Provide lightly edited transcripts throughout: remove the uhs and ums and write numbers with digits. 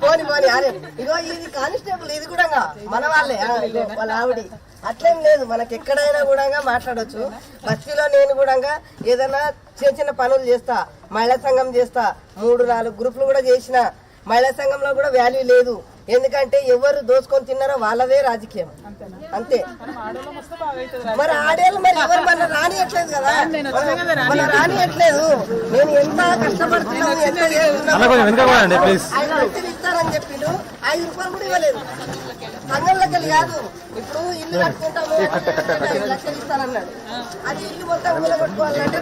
పోని పోని అరే ఇగో ఇది కానిస్టేబుల్ ఇది కూడా మన వాళ్ళే వాళ్ళ ఆవిడ అట్లేం లేదు. మనకి ఎక్కడైనా కూడా మాట్లాడొచ్చు. బస్తీలో నేను కూడా ఏదైనా చిన్న చిన్న పనులు చేస్తా, మహిళా సంఘం చేస్తా, 3-4 గ్రూపులు కూడా చేసిన. మహిళా సంఘంలో కూడా వాల్యూ లేదు. ఎందుకంటే ఎవరు దోసుకొని తిన్నారో వాళ్ళదే రాజకీయం అంతే. మరి ఆడేళ్ళు మరి ఎవరు మన రానియట్లేదు కదా, మన రానియట్లేదు. నేను ఎంత కష్టపడుతున్నాను, ఎంత చేస్తున్నాను. 5 లక్షలు ఇస్తారని చెప్పిండు, 5 రూపాయలు కూడా ఇవ్వలేదు. సంఘంలోకి కాదు. ఇప్పుడు ఇల్లు కట్టుకుంటాము 5 లక్షలు ఇస్తానన్నాడు. అది ఇల్లు మొత్తం ఊళ్ళో కొట్టుకోవాలంటే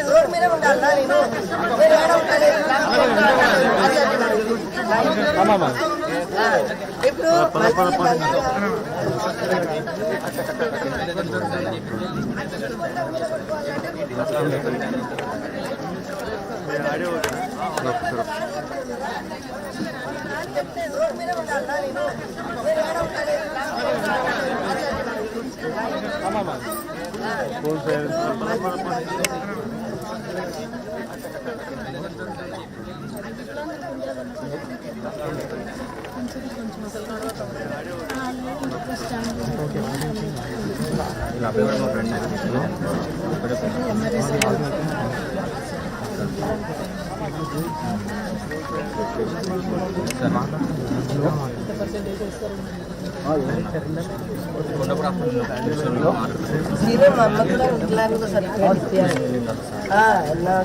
రోడ్ మీద ఉండాలా నేను ఏడ ఉంటాను. ఇప్పుడు రోడ్ మీద ఉండాలా నేను ఏడ ఉంటాను.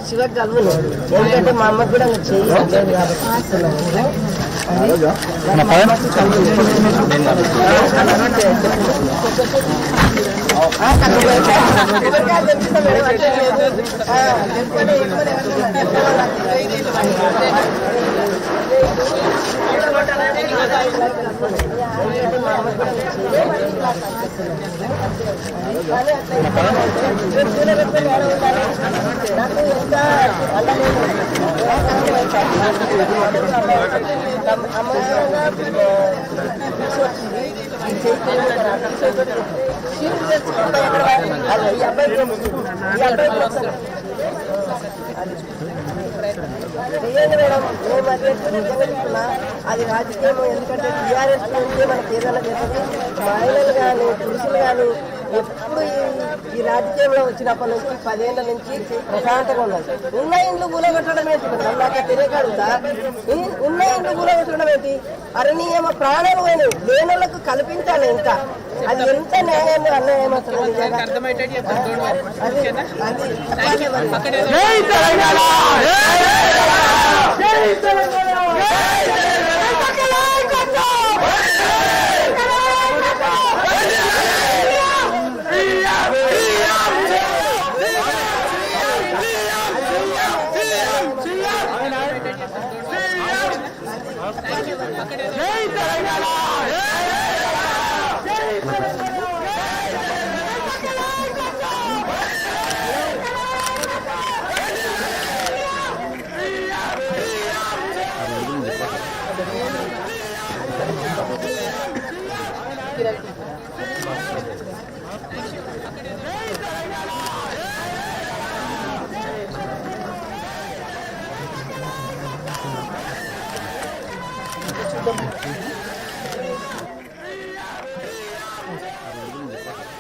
శివకు కలువును. ఎందుకంటే మా అమ్మకు కూడా చేయలేదు అది రాజకీయం. ఎందుకంటే టీఆర్ఎస్ నుంచి మనకి ఏదైనా చేస్తుంది. మహిళలు కానీ పురుషులు కానీ ఎప్పుడు ఈ రాజకీయంలో వచ్చినప్పటి నుంచి 10 ఏళ్ల నుంచి ప్రశాంతంగా ఉన్నది. ఉన్న ఇండ్లు కూలగొట్టడం ఏంటి? నాకు తెలియకడుగుతా. ఉన్న ఇండ్లు కూలగొట్టడం ఏంటి? అరే నీ ఏమో ప్రాణాలు పోయినాయి, లేనోళ్ళకు కల్పించాలి. ఇంకా అది ఎంత న్యాయం అన్యాయం అసలు.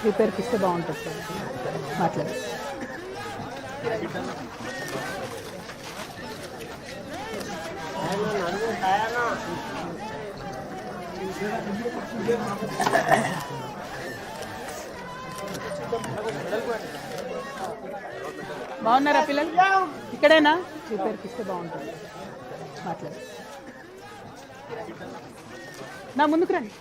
రిపేర్కి ఇస్తే బాగుంటుంది సార్. మాట్లాడు. బాగున్నారా పిల్లలు? ఇక్కడేనా? రిపేర్కి ఇస్తే బాగుంటుంది. మాట్లాడు. నా ముందుకు రండి.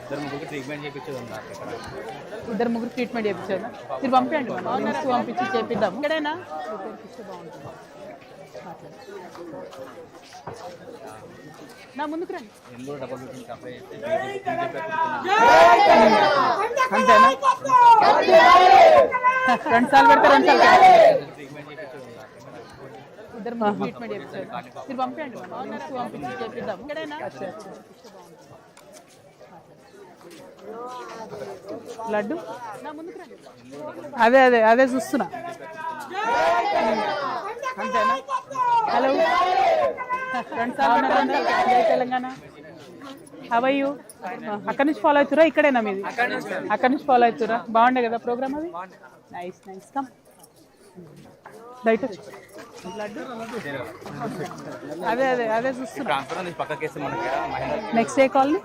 ఇద్దరు ముగ్గురు ట్రీట్మెంట్ చేయించారు. మీరు పంపించండి, పంపించి చేపిద్దాం. ఇక్కడైనా బాగుంటుంది. నా ముందుకు రండి. అంతేనా? 2 సార్లు పెడితే 2 సార్లు ఇద్దరు ట్రీట్మెంట్ చేయించారు. మీరు పంపించండి మనం న్యూస్ పంపించి చేపిద్దాం. ఇక్కడైనా లడ్డు అదే అదే అదే చూస్తున్నా. అంతేనా? హలో, జై తెలంగాణ. హవయ్యూ? అక్కడి నుంచి ఫాలో అవుతురా? ఇక్కడేనా మీది? అక్కడి నుంచి ఫాలో అవుతురా? బాగుండే కదా ప్రోగ్రామ్ అది? Nice nice. Come right. Laddu అదే అదే అదే చూస్తున్నా. Next day colony.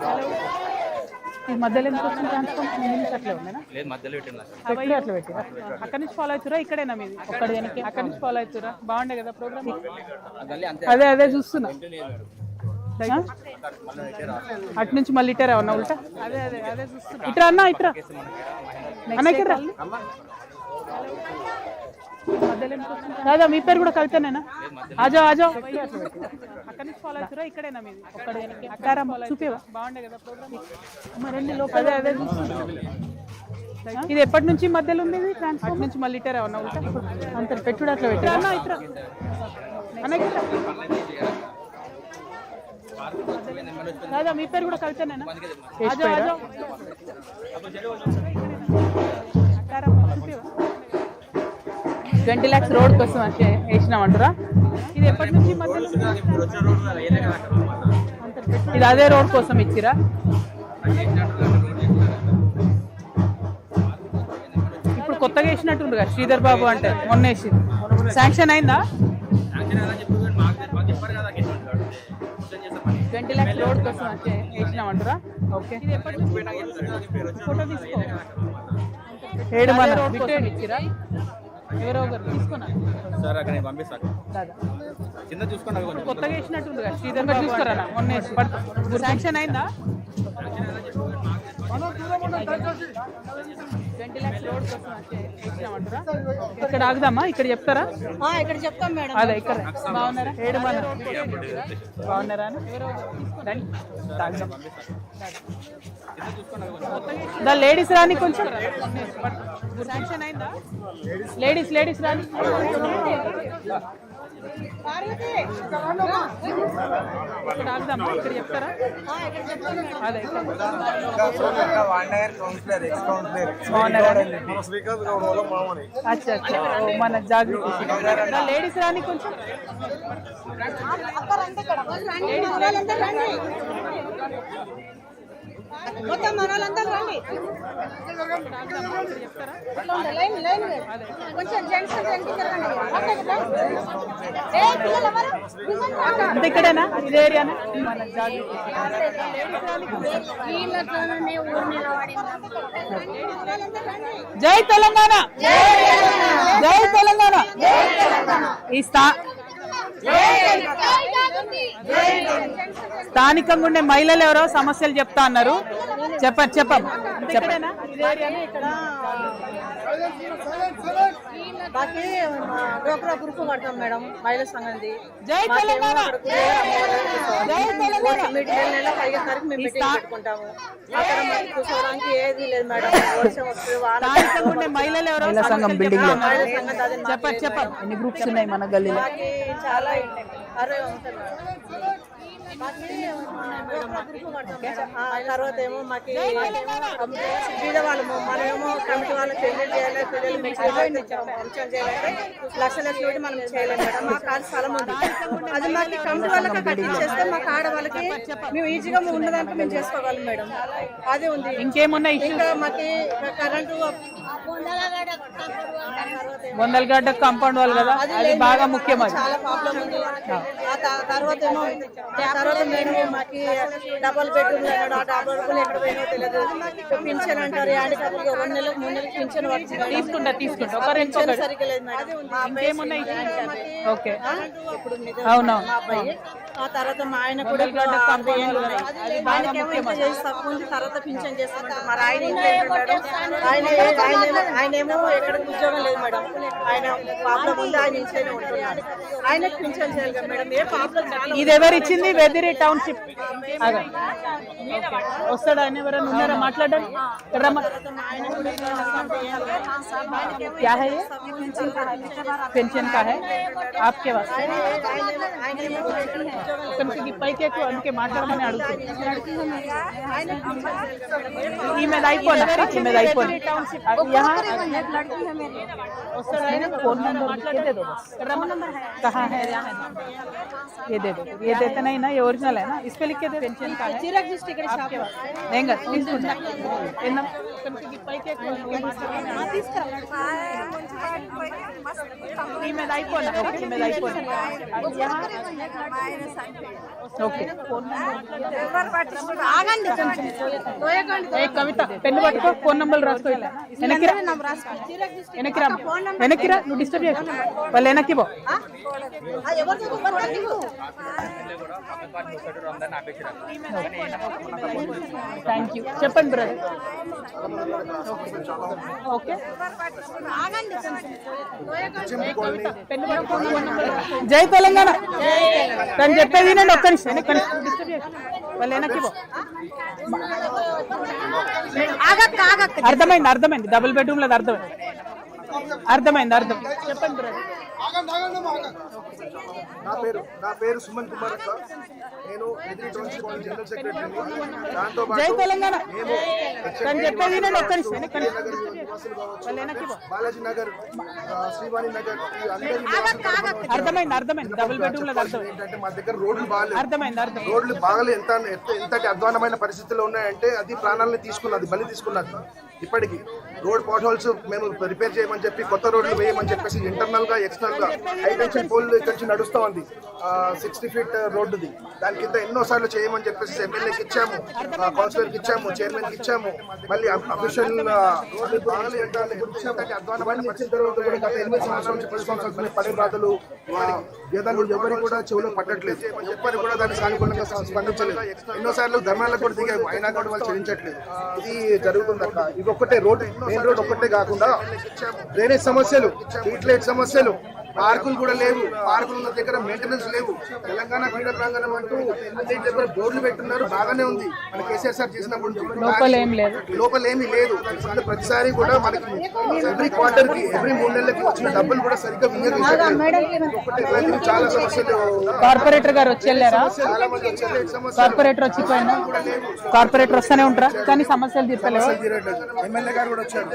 హలో, ఈ మధ్యలో ఎందుకు వచ్చింది ట్రాన్స్ఫార్మ్? అట్లే ఉందేనా? అట్లా పెట్టి అక్కడి నుంచి ఫాలో అవుతురా? ఇక్కడేనా మీది? ఒక్కడి వెనక్కి అక్కడి నుంచి ఫాలో అవుతురా? బాగుండే కదా ప్రోగ్రామ్? అదే అదే చూస్తున్నా. అటు నుంచి మళ్ళీ ఇటరా అన్న ఉల్టా? అదే అదే అదే చూస్తున్నా. ఇట్రా అన్న, ఇట్రా అన్న, ఇక్కడ రాజా. మీ పేరు కూడా కవితనేనా? ఆజా ఆజా. అక్కడి నుంచి ఫాలో అవుతురా? ఇక్కడేనా మీది? ఒక్కడి వెనక్కి అక్కారమ్మ చూపేవా? బాగుండే కదా ప్రోగ్రామ్? అదే అదే చూస్తున్నా. ఇది ఎప్పటి నుంచి మధ్యలో ఉంది? ట్రాన్స్ఫార్మ్ నుంచి మళ్ళీ ఇటరా అన్న ఉల్టా? అంత పెట్టుడు అట్లా పెట్టారా అన్న? ఇట్రా అన్న, రాజా. మీ పేరు కూడా కవితనేనా? ఆజా ఆజా. 20 lakhs రోడ్ కోసం వేసినామంటారా? ఇది ఎప్పటి నుంచి మధ్యలో? ఇది అదే రోడ్ కోసం ఇచ్చిరా? ఇప్పుడు కొత్తగా వేసినట్టుందిగా శ్రీధర్ బాబు అంటే, మొన్న వేసింది. శాంక్షన్ అయిందా? 20 lakhs రోడ్ కోసం వేసినామంటారా? ఓకే. ఇది ఎప్పటి నుంచి? ఫోటో తీసుకో. 7 మంది రోడ్ కోసం ఇచ్చిరా? ఎవరో ఒకరు తీసుకున్నా సార్. అక్కడ పంపిస్తాను దాదా. కింద చూసుకున్నా. కొత్తగా వేసినట్టుందిగా శ్రీధర్ బాబు చూసుకోరా? మొన్న వేసి శాంక్షన్ అయిందా? 20 lakhs రోడ్ కోసం వేసినామంటారా? ఇక్కడ ఆగుదామా? ఇక్కడ చెప్తారా? ఇక్కడ చెప్తాం మేడం. అదే ఇక్కడ. బాగున్నారా? 7 మంది బాగున్నారా? దా లేడీస్ రాని కొంచెం. శాంక్షన్ అయిందా? లేడీస్ లేడీస్ రాని. ఇక్కడ ఆగుదామా? ఇక్కడ చెప్తారా? అదే ఇక్కడ. అచ్చా అచ్చా, మన జాగ్రత్త. లేడీస్ రాని కొంచెం. మొత్తం మనోళ్ళందరూ రండి. కొంచెం జెంట్స్ అంత ఇక్కడేనా? ఇదే ఏరియానా? జై తెలంగాణ, జై తెలంగాణ. ఈ స్థానికంగా ఉండే మహిళలు ఎవరో సమస్యలు చెప్తా అన్నారు. చెప్పండి చెప్పండి. చెప్పండి. బాకీ డోక్రా గ్రూప్ కడతాం మేడం, మహిళా సంఘంది. జై తెలంగాణ, జై తెలంగాణ. నెల 15 తారీఖు మేము మీటింగ్ పెట్టుకుంటాము. అక్కడ మాకు కూర్చోవడానికి ఏది లేదు మేడం. వర్షం వస్తుంది. మహిళలు ఎవరో సంఘం బిల్డింగ్ లో చెప్పండి చెప్పండి. ఎన్ని గ్రూప్స్ ఉన్నాయి మన గల్లీలో? చాలా 60 ఉంటాయి. తర్వాత ఏమో మాకు బీదవాళ్ళము, మనమేమో కమిటీ వాళ్ళకి పెళ్లి చేయాలి, పిల్లలు ఫంక్షన్ చేయాలంటే లక్షల పెట్టి మనం చేయలేము మేడం. మాకు ఆడ స్థలం ఉంది, అది మాకు కమిటీ వాళ్ళకి కట్టించేస్తే మాకు ఆడవాళ్ళకి మేము ఈజీగా ఉన్నదానికి మేము చేసుకోగలం మేడం. అదే ఉంది. ఇంకేమున్నాయి? ఇంకా మాకు కరెంటు బొందలగడ్డ కాంపౌండ్ వాళ్ళు కదా, అది బాగా ముఖ్యం. చాలా ప్రాబ్లం ఉంది. తర్వాత ఏమో మేము మాకు డబల్ బెడ్రూమ్ లేనాడు, ఆ డబల్ బెడ్రూమ్ ఎక్కడ పోయినా తెలియదు. పింఛన్ అంటారు, 2 నెలలకు 3 నెలలకు పింఛన్ పడుతుంది. తీసుకుంటా పింఛన్ సరిగ్గా లేదు మేడం. అవును. మా అబ్బాయి ఆ తర్వాత మా ఆయన కూడా ఆయనకేమో ఇంత చేసి తక్కువ ఉంది. తర్వాత పింఛన్ చేస్తామంటారు. మరి ఆయన ఇంట్లో ఆయన ఆయన ఏమో ఎక్కడ ఉద్యోగం లేదు మేడం. ఆయన ప్రాబ్లం ఉంది, ఆయన ఇంట్లోనే ఉంటున్నాడు. ఆయనకు పింఛన్ చేయాలి కదా మేడం. ఏ ప్రాబ్లం ఇది ఎవరు ఇచ్చింది? వెదిరి టౌన్షిప్ వస్తాడు. ఆయన ఎవరైనా ఉన్నారా మాట్లాడండి? क्या है ये? पेंशन का है आपके वास्ते? పైకి ఎక్కువ అందుకే మాట్లాడమని అడుగుతుంది. ఈమెది అయిపోయినా फोन नंबर दे दो बस. कहाँ है? ये दे दो. ये देते नहीं ना, ये ओरिजिनल है ना, इस पे लिख के दे. पेंशन का है आपके पास देंगे. ఓకే కవిత పెన్ను పట్టుకో, ఫోన్ నంబర్ రాసుకో. ఇలా వెనక్కిరా నువ్వు డిస్టర్బ్ చేసి వాళ్ళు వెనక్కి పో. Thank you. చెప్పండి బ్రదర్. ఓకే జై తెలంగాణ. తను చెప్పేది నేను ఒక్క నిమిషం వాళ్ళు వెనక్కి పో. అర్థమైంది. డబుల్ బెడ్రూమ్ లేదు. అర్థమైంది. చెప్పండి బ్రదర్. నా పేరు సుమన్ కుమార్ అక్క. నేను వెదిరి టౌన్షిప్ జనరల్ సెక్రటరీ. దాంతో జై తెలంగాణ. తను చెప్పేది నేను ఒక్క నిమిషం బాలాజీ నగర్, శ్రీవాణి నగర్, అర్థమైంది. డబుల్ బెడ్రూమ్ లేదు. ఏంటంటే మా దగ్గర రోడ్లు బాగాలేదు. అర్థమైంది. రోడ్లు బాగాలేదు. ఎంతటి అధ్వానమైన పరిస్థితుల్లో ఉన్నాయంటే అది ప్రాణాలను తీసుకున్నది, బలి తీసుకున్నది. ఇప్పటికి రోడ్ పాట్ హోల్స్ మేము రిపేర్ చేయమని చెప్పి, కొత్త రోడ్లు వేయమని చెప్పేసి ఇంటర్నల్ గా ఎక్స్టర్నల్ గా హై టెన్షన్ పోల్ ఇక్కడ నుంచి నడుస్తూ ఉంది. 60 ఫీట్ రోడ్డుది. దాని కింద ఎన్నోసార్లు చేయమని చెప్పేసి ఎమ్మెల్యేకి ఇచ్చాము, కౌన్సిలర్కి ఇచ్చాము, చైర్మన్ కి ఇచ్చాము. మళ్ళీ అఫీషియల్ గత 8 సంవత్సరాల నుంచి 10 సంవత్సరాల నుంచి పడే బాధలు వేదాలు ఎవరు కూడా చెవులో పట్టట్లేదు. ఎవరు కూడా దాన్ని సానుకూలంగా స్పందించలేదు. ఎన్నోసార్లు ధర్నాలకు కూడా దిగాము, అయినా కూడా వాళ్ళు చెల్లించట్లేదు. ఇది జరుగుతుంది అక్క. ఇది ఒక్కటే రోడ్, మెయిన్ రోడ్ ఒక్కటే కాకుండా డ్రైనేజ్ సమస్యలు, స్ట్రీట్ లైట్ సమస్యలు, పార్కులు కూడా లేవు. పార్కుల దగ్గర మెయింటెనెన్స్ లేవు. తెలంగాణ క్రీడా ప్రాంగణం అంటూ అదే దగ్గర బోర్డులు పెట్టున్నారు, బాగానే ఉంది. మన కేసీఆర్ సార్ చేసినప్పుడు లోపలేమీ లేదు. ప్రతిసారి కూడా మనకి ఎవ్రీ క్వార్టర్ కి, ఎవ్రీ 3 నెలలకి వచ్చిన డబ్బులు కూడా సరిగ్గా వినియోగించలేదు. చాలా సమస్యలు. కార్పొరేటర్ గారు వచ్చి వెళ్ళారా? కార్పొరేటర్ వచ్చిపోయినా కార్పొరేటర్ వస్తూనే ఉంటారా, కానీ సమస్యలు తీర్చలేవు. ఎమ్మెల్యే గారు కూడా వచ్చారు.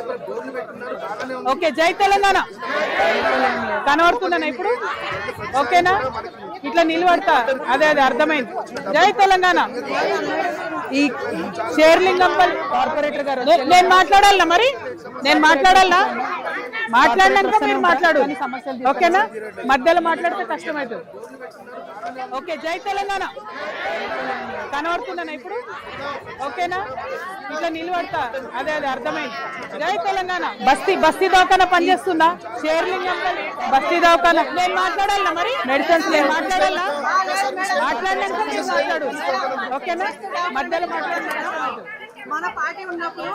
ఓకే జై తెలంగాణ. కనబడుతుందన్నా ఇప్పుడు? ఓకేనా? ఇట్లా నిలబడతా. అదే అర్థమైంది. జై తెలంగాణ. ఈ షేర్లింగంపల్లి కార్పొరేటర్ గారు నేను మాట్లాడాలనా? మరి నేను మాట్లాడాలనా? మాట్లాడినాక మీరు మాట్లాడు. ఓకేనా? మధ్యలో మాట్లాడితే కష్టమవుతుంది. ఓకే జై తెలంగాణ. కనబడుతుందన్నా ఇప్పుడు? ఓకేనా? ఇట్లా నిలబడతా. అదే అర్థమైంది. జై తెలంగాణ. బస్తీ దవాఖానా పనిచేస్తుందా? షేర్లింగంపల్లి బస్తీ దవాఖానా. నేను మాట్లాడాలనా? మరి మెడిసిన్స్ నేను మాట్లాడాలా? మాట్లాడినాక మీరు మాట్లాడు. ఓకేనా? మధ్యలో మాట్లాడిన మన పార్టీ ఉన్నప్పుడు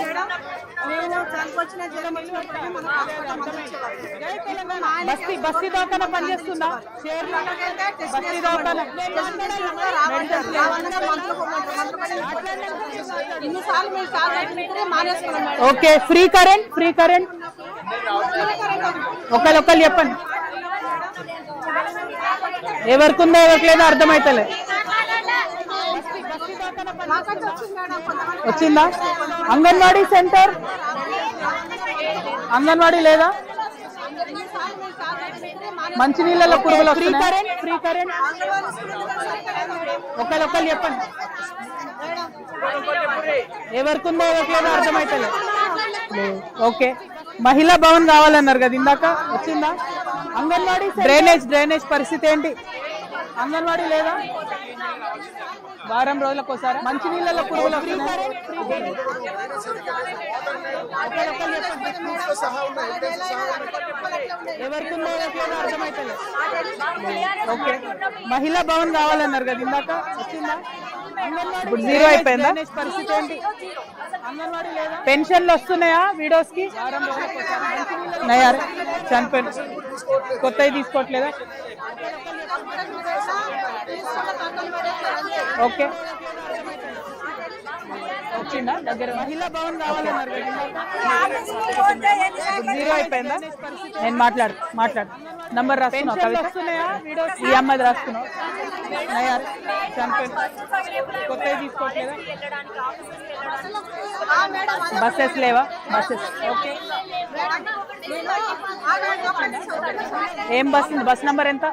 మేడం మేము చనిపోచిన జ్వరం వచ్చినప్పుడు బస్తీ దవాఖానా పనిచేస్తుందా? బస్తీ దవాఖానా ఇన్నిసార్లు మీరు కాల్ మానేసుకున్నాం. ఓకే ఫ్రీ కరెంట్ ఒకళ్ళు చెప్పండి. ఎవరికి ఉందో ఎవరికి లేదో అర్థమైతలే. వచ్చిందా? అంగన్వాడీ సెంటర్, అంగన్వాడీ లేదా? మంచినీళ్ళలో పురుగులు. ఫ్రీ కరెంట్ ఒకళ్ళు చెప్పండి. ఎవరికి ఉందో ఎవరికి లేదో అర్థమైతలే. ఓకే మహిళా భవన్ కావాలన్నారు కదా ఇందాక, వచ్చిందా? అంగన్వాడీ డ్రైనేజ్ పరిస్థితి ఏంటి? అంగన్వాడీ లేదా? వారం రోజులకు ఒకసారి మంచినీళ్ళలో పురుగులు. ఎవరికి ఉందో ఎవరికైనా అర్థమైతలేదు. ఓకే మహిళా భవన్ కావాలన్నారు కదా ఇందాక, వచ్చిందా? ఇప్పుడు జీరో అయిపోయిందా? పరిస్థితి ఏంటి? పెన్షన్లు వస్తున్నాయా వీడియోస్ కి? చనిపోయిన కొత్తవి తీసుకోవట్లేదా? ఓకే వచ్చిందా దగ్గర? మహిళా భవన్ కావాలన్నారు. జీరో అయిపోయిందా? నేను మాట్లాడు నంబర్ రాసుకున్నావు కవిత? ఈ అమ్మాయి రాసుకున్నావు? చనిపోయిన కొత్తవి తీసుకోవట్లేదా? బస్సెస్ లేవా? Buses okay. ఏం బస్ ఉంది? బస్ నంబర్ ఎంత?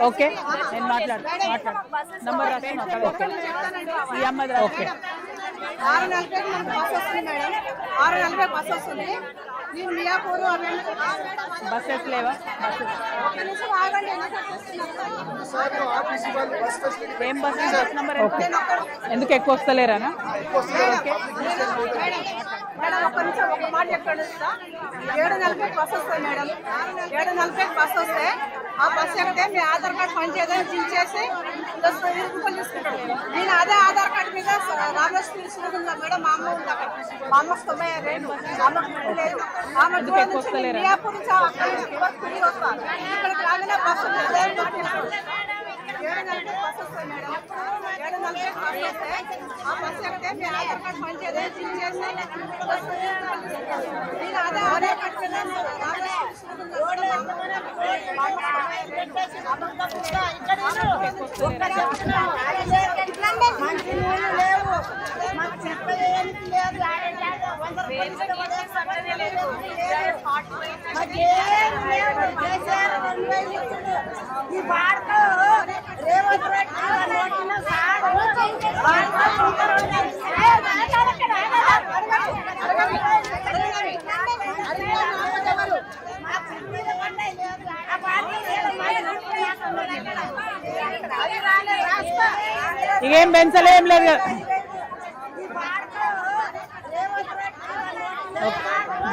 ఓకే నేను మాట్లాడు నంబర్ రాసుకున్నావు కదా? ఓకే ఈ అమ్మాయి ఓకే. 6:40 మనకు బస్ వస్తుంది మేడం. 6:40 బస్ వస్తుంది. నేను మియాపూర్ బస్సెస్ లేవా? బస్సెస్ ఏం బస్? బస్ నంబర్ ఎంత? ఎందుకు ఎక్కువ వస్తలేరానా? మేడం ఒక్క నిమిషం ఒక మాట చెప్పండి. 7:40 బస్ వస్తుంది మేడం. 7:40 బస్ వస్తే ఆ బస్ ఎక్కితే మీ ఆధార్ కార్డు పనిచేయదని దించేసి రూపాయలు తీసుకుంటాడు. నేను అదే ఆధార్ కార్డు మీద రామలక్ష్మి తీసుకుంటున్నా మేడం. మా అమ్మ ఉంది అక్కడ. మా అమ్మ 95 లేదు. ఆమె దూరం నుంచి మియాపూర్ నుంచి తిరిగి వస్తాను. ఇక్కడికి రాగానే బస్సు 7:40 బస్ వస్తుంది మేడం. 7:40 బస్ వస్తే ఆ బస్ ఎక్కితే మీ ఆధార్ కార్డు పనిచేయదని దించేసి నేను అదే ఆధార్ కార్డు మీద ఇకేం పెంచలేం లేదు కదా.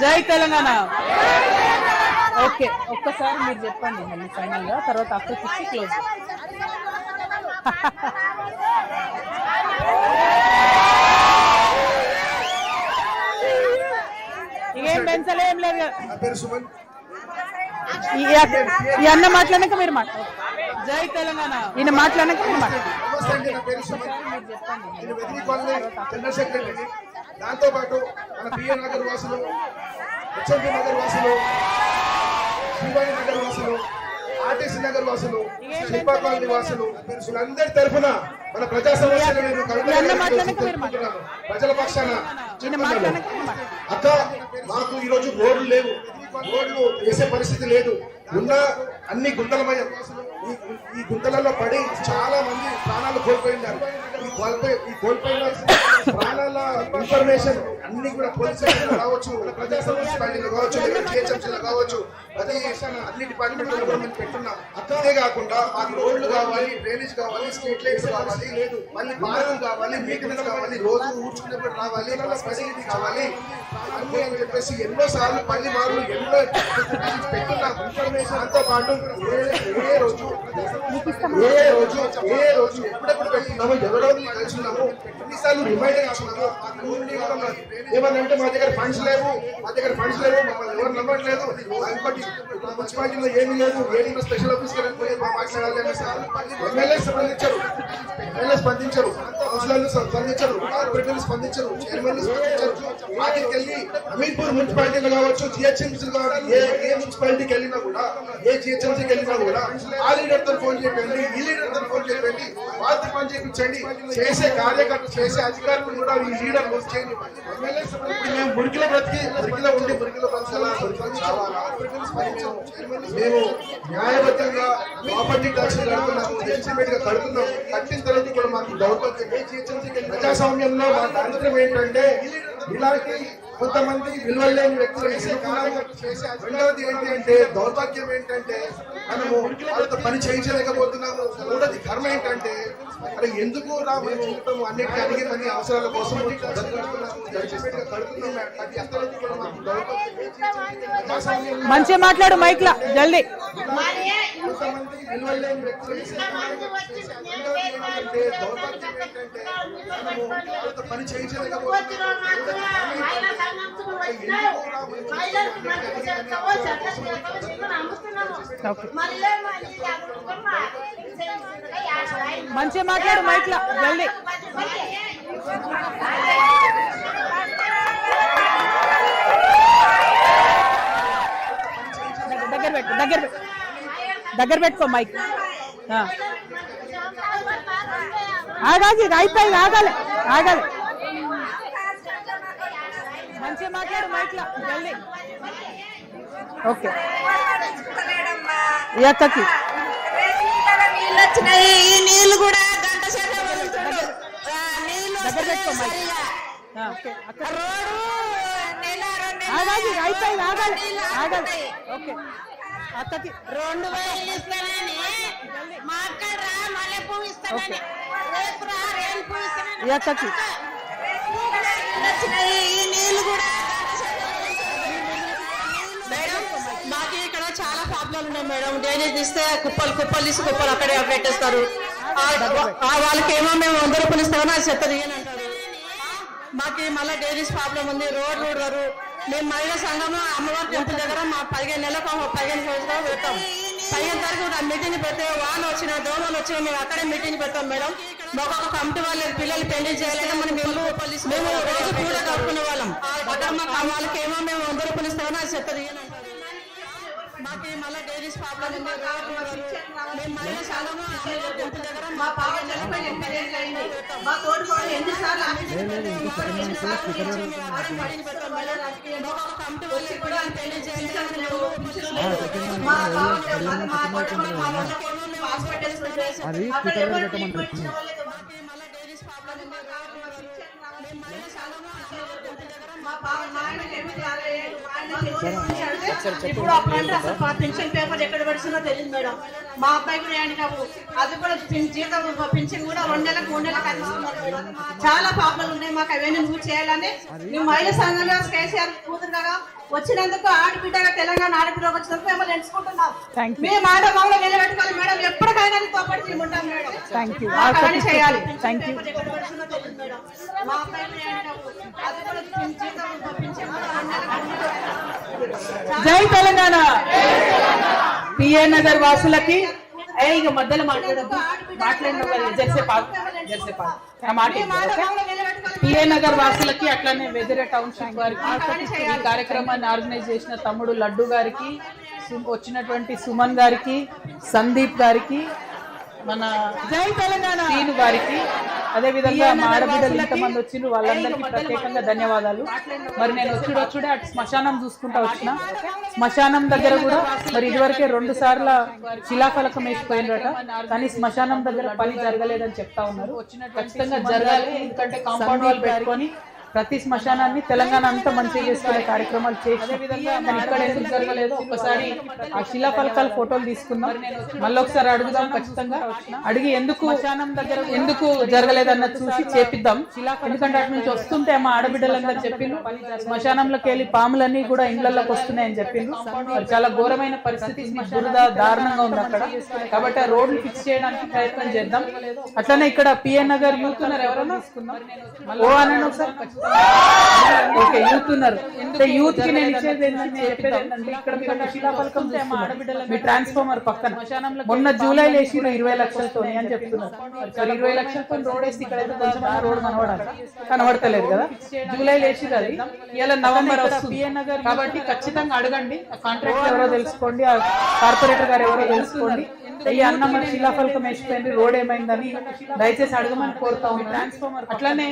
జై తెలంగాణ. ఓకే ఒక్కసారి మీరు చెప్పండి మళ్ళీ ఫైనల్ గా, తర్వాత అక్కడ ఇచ్చి క్లోజ్. ఇకేం పెంచలేం లేదు కదా. ఈ అన్న మాట్లాడాక మీరు మాట్లాడు. జై తెలంగాణ ఈయన మాట్లాడాక మీరు మాట్లాడు. దాంతో పాటు మన బిఏ నగర్ వాసులు, హెచ్ఎంపీ నగర్ వాసులు, శ్రీవాణి నగర్ వాసులు, ఆర్టీసీ నగర్ వాసులు, శిల్పా కాలనీ వాసులు, వీళ్ళందరి తరఫున మన ప్రజా సమస్యలు నేను ప్రజల పక్షాన అక్క మాకు ఈరోజు రోడ్లు లేవు, రోడ్లు వేసే పరిస్థితి లేదు. ఉన్న అన్ని గుంతలమయం. ఈ గుంతలలో పడి చాలా మంది ప్రాణాలు కోల్పోయినారు. ఈ కోల్పోయిన ప్రాణాల ఇన్ఫర్మేషన్ అన్ని కూడా పోలీసులు కావచ్చు, ప్రజా సమస్య పార్టీలు కావచ్చు, జిహెచ్ఎంసీలు కావచ్చు, ప్రతి అన్ని డిపార్ట్మెంట్లో కూడా మేము పెట్టున్నాం. అంతే కాకుండా మాకు రోడ్లు కావాలి, డ్రైనేజ్ కావాలి, స్ట్రీట్ లైట్స్ కావాలి, లేదు మళ్ళీ పాలన కావాలి, మెయింటెనెన్స్ కావాలి, రోజు ఊడ్చుకునేప్పుడు రావాలి, ఫెసిలిటీ కావాలి అన్ని అని చెప్పేసి ఎన్నో సార్లు 10 మార్లు ఎన్నో పెట్టున్నాం ఇన్ఫర్మేషన్. అంతో పాటు ఏ రోజు ఎప్పుడెప్పుడు పెట్టున్నామో ఎవరో కలిసిన్నాము, ఎన్నిసార్లు రిమైండర్ ఇస్తున్నాము. ఏమనంటే మా దగ్గర ఫండ్స్ లేవు, మమ్మల్ని ఎవరు నమ్మట్లేదు, ఇంకోటి మున్సిపాలిటీలో ఏమీ లేదు, ఏమీ స్పెషల్ ఆఫీసర్ మాట్లాడాలి అనే సార్ ఎమ్మెల్యే స్పందించరు, కౌన్సిలర్లు స్పందించరు, కార్పొరేటర్లు స్పందించరు, చైర్మన్లు స్పందించరు. వాటికి వెళ్ళి అమీర్పూర్ మున్సిపాలిటీలో కావచ్చు, జిహెచ్ఎంసీ కావచ్చు, ఏ మున్సిపాలిటీకి వెళ్ళినా కూడా, ఏ జిహెచ్ఎంసీకి వెళ్ళినా కూడా ఆ లీడర్ తో ఫోన్ చేయండి, ఈ లీడర్ తో ఫోన్ చేయండి, వాళ్ళతో ఫోన్ చేయించండి. చేసే కార్యకర్తలు, చేసే అధికారులు కూడా ఈ లీడర్ ఫోన్ చేయండి. మేము మురికిలో బ్రతికి మురికిలో ఉండి మురికిలో మేము న్యాయబద్ధంగా ప్రాపర్టీ ట్యాక్స్ కడుతున్నాము, ఎస్టిమేట్ గా కడుతున్నాము. కట్టిన తర్వాత కూడా మాకు దౌర్భాగ్యం. ప్రజాస్వామ్యంలో మా తంత్రం ఏంటంటే ఇలాంటి కొంతమంది విలువలేని వ్యక్తులు రెండవది ఏంటి అంటే దౌర్భాగ్యం ఏంటంటే మనము వాళ్ళతో పని చేయించలేకపోతున్నాము. మూడోది కర్మ ఏంటంటే అరే ఎందుకు రా మేము అన్నిటికీ అడిగి పని అవసరాల కోసం మంచిగా మాట్లాడు మైక్ లా జల్దీ. కొంతమంది నిలవలేని వ్యక్తులు దౌర్భాగ్యం ఏంటంటే మనము వాళ్ళతో పని మంచిగా మాట్లాడు మైక్లా జల్దీ. దగ్గర పెట్టుకో మైక్. ఆగాలి అయిపోయి ఆగాలి మంచిగా మాట్లాడు మైక్లా జల్దీ. ఓకే ఈ అక్కకి నీళ్ళు వచ్చినాయి. ఈ నీళ్లు కూడా గంట దగ్గర పెట్టుకో మైక్. ఆగాలి అయిపోయి ఆగాలి. ఓకే అక్కకి 2000 ఇస్తానని మా అక్కడ మళ్ళీ పువ్వు ఇస్తానని రేపు రా రేపు పువ్వు ఇస్తానని ఈ అక్కకి వచ్చినాయి. ఈ నీళ్లు కూడా మేడం మాకు ఇక్కడ చాలా ప్రాబ్లం ఉన్నాయి మేడం. డ్రైనేజ్ ఇస్తే కుప్పలు తీసి కుప్పలు అక్కడే పెట్టేస్తారు. వాళ్ళకేమో మేము 100 రూపాయలు ఇస్తామని అది చెత్త దిగని అంటారు. మాకు మళ్ళీ డ్రైనేజ్ ప్రాబ్లం ఉంది. రోడ్లు ఊడరు. మేము మహిళా సంఘము అమ్మవారి టెంపుల్ దగ్గర మా 15 నెలలకు 15 సంవత్సరాలు పెడతాం. 15 తారీఖు మీటింగ్ పెడితే వాళ్ళు వచ్చిన దోమలు వచ్చిన మేము అక్కడే మీటింగ్ పెడతాం మేడం. ఒక్కొక్క కమిటీ వాళ్ళు పిల్లలు పెళ్లి చేయాలంటే మేము రోజు కూడా కలుపుకునే వాళ్ళం. వాళ్ళకేమో మేము 100 రూపాయలు ఇస్తామని అది చెత్త దిగని అంటారు. మాకు మళ్ళీ డ్రైనేజ్ ప్రాబ్లం ఉంది. మేము మహిళా సంఘము అమ్మవారి టెంపుల్ దగ్గర మా 15 నెలలకు మా తోటి వాళ్ళు ఎన్నిసార్లు ఇప్పుడు అప్పుడంటే అసలు పెన్షన్ పేపర్ ఎక్కడ పడుతుందో తెలియదు మేడం. మా అబ్బాయి కూడా హ్యాండిక్యాప్, అది కూడా జీతం పెన్షన్ కూడా 2 నెలలకు 3 నెలలకు అందిస్తున్నారు మేడం. చాలా ప్రాబ్లం ఉన్నాయి. మాకు అవన్నీ నువ్వు చేయాలని మేము మహిళా సంఘంగా కేసీఆర్ కూతురుగా వచ్చినందుకు ఆడబిడ్డగా తెలంగాణ ఆడబిడ్డగా వచ్చినందుకు మిమ్మల్ని ఎంచుకుంటున్నాం. మేము ఆడ మమ్మల్ని నిలబెట్టుకోవాలి మేడం. ఎప్పటికైనా తోపడి చేయమంటాం మేడం. చేయాలి. మా అబ్బాయి కూడా హ్యాండిక్యాప్, అది కూడా జీతం పెన్షన్ కూడా 2 నెలలకు. జై తెలంగాణ. పిఏ నగర్ వాసులకి ఇక మధ్యలో పిఏ నగర్ వాసులకి అట్లానే వెదిరే టౌన్షిప్ వారికి ఈ కార్యక్రమాన్ని ఆర్గనైజ్ చేసిన తమ్ముడు లడ్డు గారికి, వచ్చినటువంటి సుమన్ గారికి, సందీప్ గారికి, మన జై తెలంగాణ శ్రీను గారికి, అదే విధంగా మా ఆడబిడ్డలు ఇంతమంది వచ్చిండ్రు వాళ్ళందరికీ ప్రత్యేకంగా ధన్యవాదాలు. మరి నేను వచ్చుడే అటు శ్మశానం చూసుకుంటా వచ్చిన. శ్మశానం దగ్గర కూడా మరి ఇదివరకే 2 సార్లు శిలాఫలకం వేసిపోయినట, కానీ శ్మశానం దగ్గర పని జరగలేదని చెప్తా ఉన్నారు. ఖచ్చితంగా జరగాలి. ఎందుకంటే కాంపౌండ్ వాల్ పెట్టుకొని ప్రతి శ్మశానాన్ని తెలంగాణ అంతా మంచిగా చేసుకునే కార్యక్రమాలు చేసే విధంగా ఇక్కడ ఎందుకు జరగలేదో ఒకసారి ఆ శిలాఫలకాల ఫోటోలు తీసుకుందాం. మళ్ళీ ఒకసారి అడుగుదాం. ఖచ్చితంగా అడిగి ఎందుకు శ్మశానం దగ్గర ఎందుకు జరగలేదన్నది చూసి చేపిద్దాం. ఎందుకంటే అటు నుంచి వస్తుంటే మా ఆడబిడ్డలందరూ చెప్పిండ్రు శ్మశానంలోకి వెళ్ళి పాములన్నీ కూడా ఇండ్లలోకి వస్తున్నాయని చెప్పిండ్రు. చాలా ఘోరమైన పరిస్థితి, బురద దారుణంగా ఉంది అక్కడ. కాబట్టి ఆ రోడ్లు ఫిక్స్ చేయడానికి ప్రయత్నం చేద్దాం. అట్లనే ఇక్కడ పిఏ నగర్ యూత్ ఉన్నారు, ఎవరైనా ఓ అనండి ఒకసారి. ఓకే, యూత్ ఉన్నారు. యూత్ కి నేను ఇచ్చేది ఏంటంటే చెప్పేది ఏంటంటే ఇక్కడ మీరు శిలాఫలకం మీ ట్రాన్స్ఫార్మర్ పక్కన మొన్న జూలైలో వేసి 20 లక్షలతో అని చెప్తున్నారు. 20 లక్షలతో రోడ్ వేసి ఇక్కడైతే కొంచెం రోడ్ కనబడతలేదు కదా. జూలైలో వేసి అది ఇలా నవంబర్ వస్తుంది కాబట్టి ఖచ్చితంగా అడగండి. కాంట్రాక్టర్ ఎవరో తెలుసుకోండి, ఆ కార్పొరేటర్ గారు ఎవరో తెలుసుకోండి. ఈ అన్న మరి శిలాఫలకం వేసిపోయింది, రోడ్ ఏమైందని దయచేసి అడగమని కోరుతా ఉంది. ట్రాన్స్ఫార్మర్ అట్లానే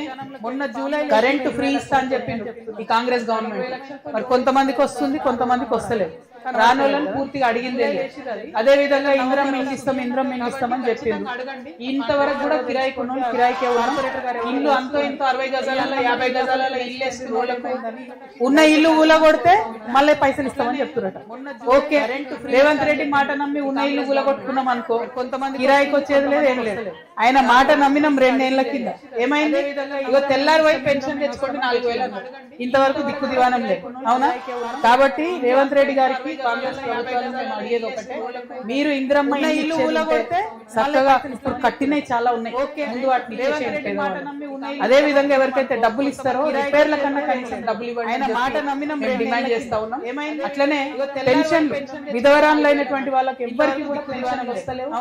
మొన్న జూలై కరెంట్ ఫ్రీ ఇస్తా అని చెప్పిండు ఈ కాంగ్రెస్ గవర్నమెంట్. మరి కొంతమందికి వస్తుంది, కొంతమందికి వస్తలేదు. రానోళ్ళని పూర్తిగా అడిగిందే. అదే విధంగా ఇంద్రం ఇల్లు ఇస్తామని చెప్పిండు. ఇంతవరకు కూడా కిరాయి కొన్న కిరాయికే ఇల్లు అంతో ఇంతో 60 గజాలలో 50 గజాలలో ఇల్లు వేసి ఉన్న ఇల్లు ఊలగొడితే మళ్ళీ పైసలు ఇస్తామని చెప్తున్నట. ఓకే, రేవంత్ రెడ్డి మాట నమ్మి ఉన్న ఇల్లు ఊలగొట్టుకున్నాం అనుకో, కొంతమంది కిరాయికి వచ్చేది లేదు, ఏం లేదు. ఆయన మాట నమ్మినాం 2 ఏళ్ల కింద. ఏమైంది? ఇగో తెల్లారి వైపు పెన్షన్ తెచ్చుకోండి 4000 ఇంతవరకు దిక్కు దివానం లేదు. అవునా? కాబట్టి రేవంత్ రెడ్డి గారికి కాంగ్రెస్ ప్రభుత్వాన్ని మేము అడిగేది ఒకటే, మీరు ఇందిరమ్మ ఇల్లు ఊలగొడితే చక్కగా ఇప్పుడు కట్టినవి చాలా ఉన్నాయి, ముందు వాటిని ఇచ్చేసేయండి పేదవాళ్ళకి. అదే విధంగా ఎవరికైతే డబ్బులు ఇస్తారో రిపేర్ల కన్నా కనీసం డబ్బులు ఇవ్వండి ఆయన మాట నమ్మిన మేము డిమాండ్ చేస్తా ఉన్నాం. అట్లనే పెన్షన్ విధవరాన్లైనటువంటి వాళ్ళకి ఎవ్వరికి కూడా పెన్షన్ వస్తలేవు.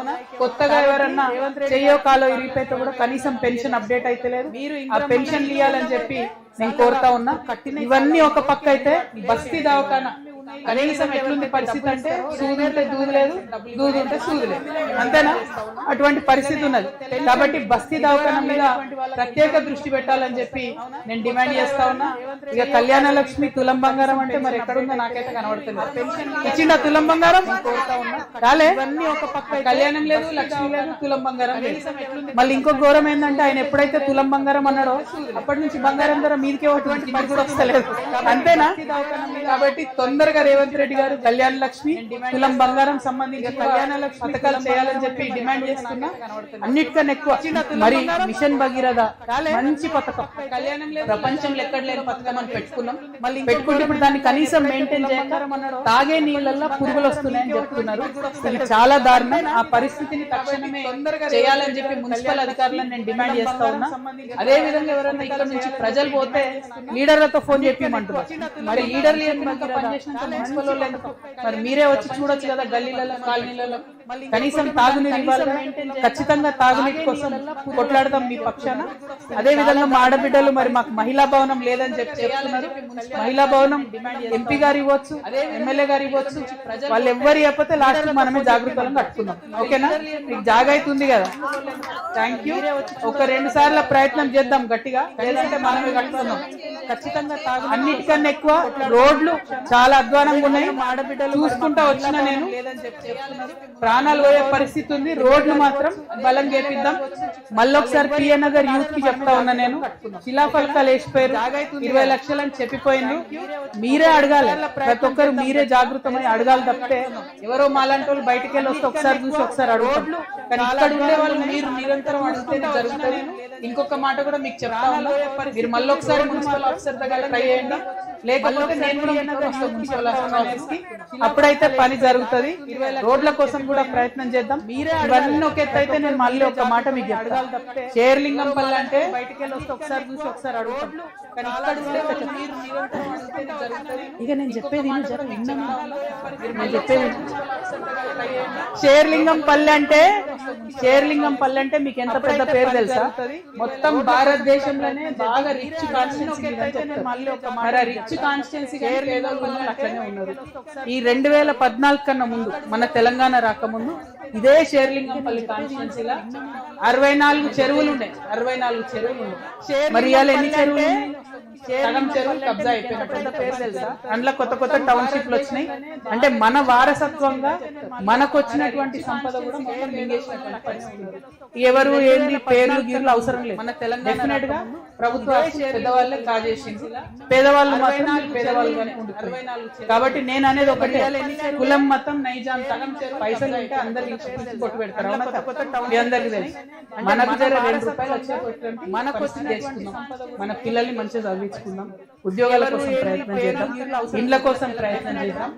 కొత్తగా ఎవరన్నా చెయ్యో కాలో ఇరిగిపోతే కూడా కనీసం పెన్షన్ అప్డేట్ అయితే లేదు. ఆ పెన్షన్ ఇవ్వాలని చెప్పి నేను కోరుతా ఉన్నా. ఇవన్నీ ఒక పక్క అయితే బస్తీ దవాఖానా కనీసం ఎట్లుంది పరిస్థితి అంటే సూది ఉంటే దూదు లేదు, దూదు ఉంటే సూది లేదు, అంతేనా? అటువంటి పరిస్థితి ఉన్నది. కాబట్టి బస్తీ దవాఖానా మీద ప్రత్యేక దృష్టి పెట్టాలని చెప్పి నేను డిమాండ్ చేస్తా ఉన్నా. ఇక కళ్యాణ లక్ష్మి తులం బంగారం అంటే మరి ఎక్కడుందో నాకైతే కనబడుతుంది. పెన్షన్ ఇచ్చిండ తులం బంగారం కోరుతా ఉన్నా, రాలే. ఇవన్నీ ఒక పక్క కళ్యాణం లేదు, లక్ష్మి లేదు, తులం బంగారం లేదు. మళ్ళీ ఇంకో ఘోరం ఏంటంటే ఆయన ఎప్పుడైతే తులం బంగారం అన్నాడో అప్పటి నుంచి బంగారం ధర మీదకే ఒకటి మరి కూడా వస్తలేదు, అంతేనా? కాబట్టి తొందరగా రేవంత్ రెడ్డి గారు కళ్యాణ లక్ష్మి తులం బంగారం సంబంధించి కళ్యాణ లక్ష్మి పథకాలు చేయాలని చెప్పి డిమాండ్ చేస్తున్నా. అన్నిటికన్నా ఎక్కువ మరి మిషన్ భగీరథ మంచి పథకం, ప్రపంచంలో ఎక్కడ లేని పథకం అని పెట్టుకున్నాం. మళ్ళీ పెట్టుకుంటే ఇప్పుడు దాన్ని కనీసం మెయింటైన్ చేయక తాగే నీళ్ళల్లో పురుగులు వస్తున్నాయని చెప్తున్నారు. ఇది చాలా దారుణం. ఆ పరిస్థితిని తక్షణమే చేయాలని చెప్పి మున్సిపల్ అధికారులను నేను డిమాండ్ చేస్తా ఉన్నా. అదే విధంగా ఎవరైనా ఇక్కడ నుంచి ప్రజలు పోతే లీడర్లతో ఫోన్ చెప్పిమంటున్నారు. మరి లీడర్లు మున్సిపల్ వాళ్ళు ఎందుకు? మరి మీరే వచ్చి చూడొచ్చు కదా గల్లీలలో కాలనీలలో. కనీసం తాగునీరు ఇవ్వాలి, ఖచ్చితంగా తాగునీటి కోసం కొట్లాడదాం మీ పక్షాన. అదే విధంగా మా ఆడబిడ్డలు మరి మాకు మహిళా భవనం లేదని చెప్పి చెప్తున్నారు. మహిళా భవనం ఎంపీ గారు ఇవ్వచ్చు, ఎమ్మెల్యే గారు ఇవ్వచ్చు. వాళ్ళు ఎవ్వరు చెప్పతే లాస్ట్ మనమే జాగృతంగా కట్టుకుందాం, ఓకేనా? మీకు జాగా అవుతుంది కదా. Thank you. ఒక 2 సార్లు ప్రయత్నం చేద్దాం గట్టిగా, లేదంటే మనమే కట్టుకుందాం ఖచ్చితంగా. అన్నిటికన్నా ఎక్కువ రోడ్లు చాలా అధ్వానంగా ఉన్నాయి. ఆడబిడ్డలు చూసుకుంటా వచ్చిన నేను, ప్రాణాలు పోయే పరిస్థితి ఉంది. రోడ్లు మాత్రం బలం చేపిద్దాం. మళ్ళొకసారి పిఎ నగర్ యూత్ కి చెప్తా ఉన్నా నేను, శిలాఫలకాలు వేసిపోయారు, 20 లక్షలు అని చెప్పిపోయింది. మీరే అడగాలి, ప్రతి ఒక్కరు మీరే జాగృతమై అడగాలి తప్పితే ఎవరో మాలాంటి వాళ్ళు బయటకు వెళ్ళి వస్తే ఒకసారి చూసి ఒకసారి అడుగుతారు. కానీ ఇక్కడ ఉండే వాళ్ళు మీరు నిరంతరం అడిగితేనే జరుగుతుంది. ఇంకొక మాట కూడా మీకు చెప్తా ఉన్నా, మీరు మళ్ళీ ఒకసారి మున్సిపల్ ఆఫీసర్ దగ్గర ట్రై చేయండి, లేకపోతే నేను కూడా మున్సిపల్ ఆఫీస్ కి, అప్పుడైతే పని జరుగుతుంది. రోడ్ల కోసం కూడా ప్రయత్నం చేద్దాం. ఇవన్నీ ఒక ఎత్తు అయితే నేను మళ్ళీ ఒక మాట మీకు అడగాలి తప్పితే షేర్లింగంపల్లి అంటే బయటకు వెళ్ళి వస్తే ఒకసారి చూసి ఒకసారి అడుగుతాం. కానీ ఇక్కడ ఇక నేను చెప్పేది షేర్లింగంపల్లి అంటే మీకు ఎంత పెద్ద పేరు తెలుసా? మొత్తం భారతదేశంలోనే బాగా రిచ్ రిచ్ కాన్స్టిట్యున్సీ అట్లనే ఉన్నారు. ఈ 2014 కన్నా ముందు మన తెలంగాణ రాకముందు ఇదే షేర్లింగంపల్లి కాన్స్టిట్యున్సీలో 64 చెరువులు ఉన్నాయి. 64 చెరువులు ఉన్నాయి. మరి ఇవాళ ఎన్ని చెరువులు? సగం చెరువులు కబ్జా అయిపోయిన పెద్ద పేరు తెలుసా? అందులో కొత్త కొత్త టౌన్షిప్లు వచ్చినాయి. అంటే మన వారసత్వంగా మనకు వచ్చినటువంటి సంపద కూడా మొత్తం మింగేసినటువంటి పరిస్థితి. ఎవరు ఏంది పేర్లు గీర్లు అవసరం లేదు. మన తెలంగాణ డెఫినెట్ గా ప్రభుత్వ పెద్దవాళ్ళే కాజేసింది, పేదవాళ్ళు మాత్రం పేదవాళ్ళుగానే ఉంటున్నారు. కాబట్టి నేను అనేది ఒకటే, కులం మతం నైజాం సగం పైసలు అంటే అందరికి కొట్టు పెడతారు. మీ అందరికి తెలుసు. మనకు జర 2 రూపాయలు వచ్చే మనకు వచ్చి చేసుకుందాం, మన పిల్లల్ని మంచిగా చదివించుకుందాం, ఉద్యోగాల కోసం ప్రయత్నం చేద్దాం, ఇండ్ల కోసం ప్రయత్నం చేద్దాం.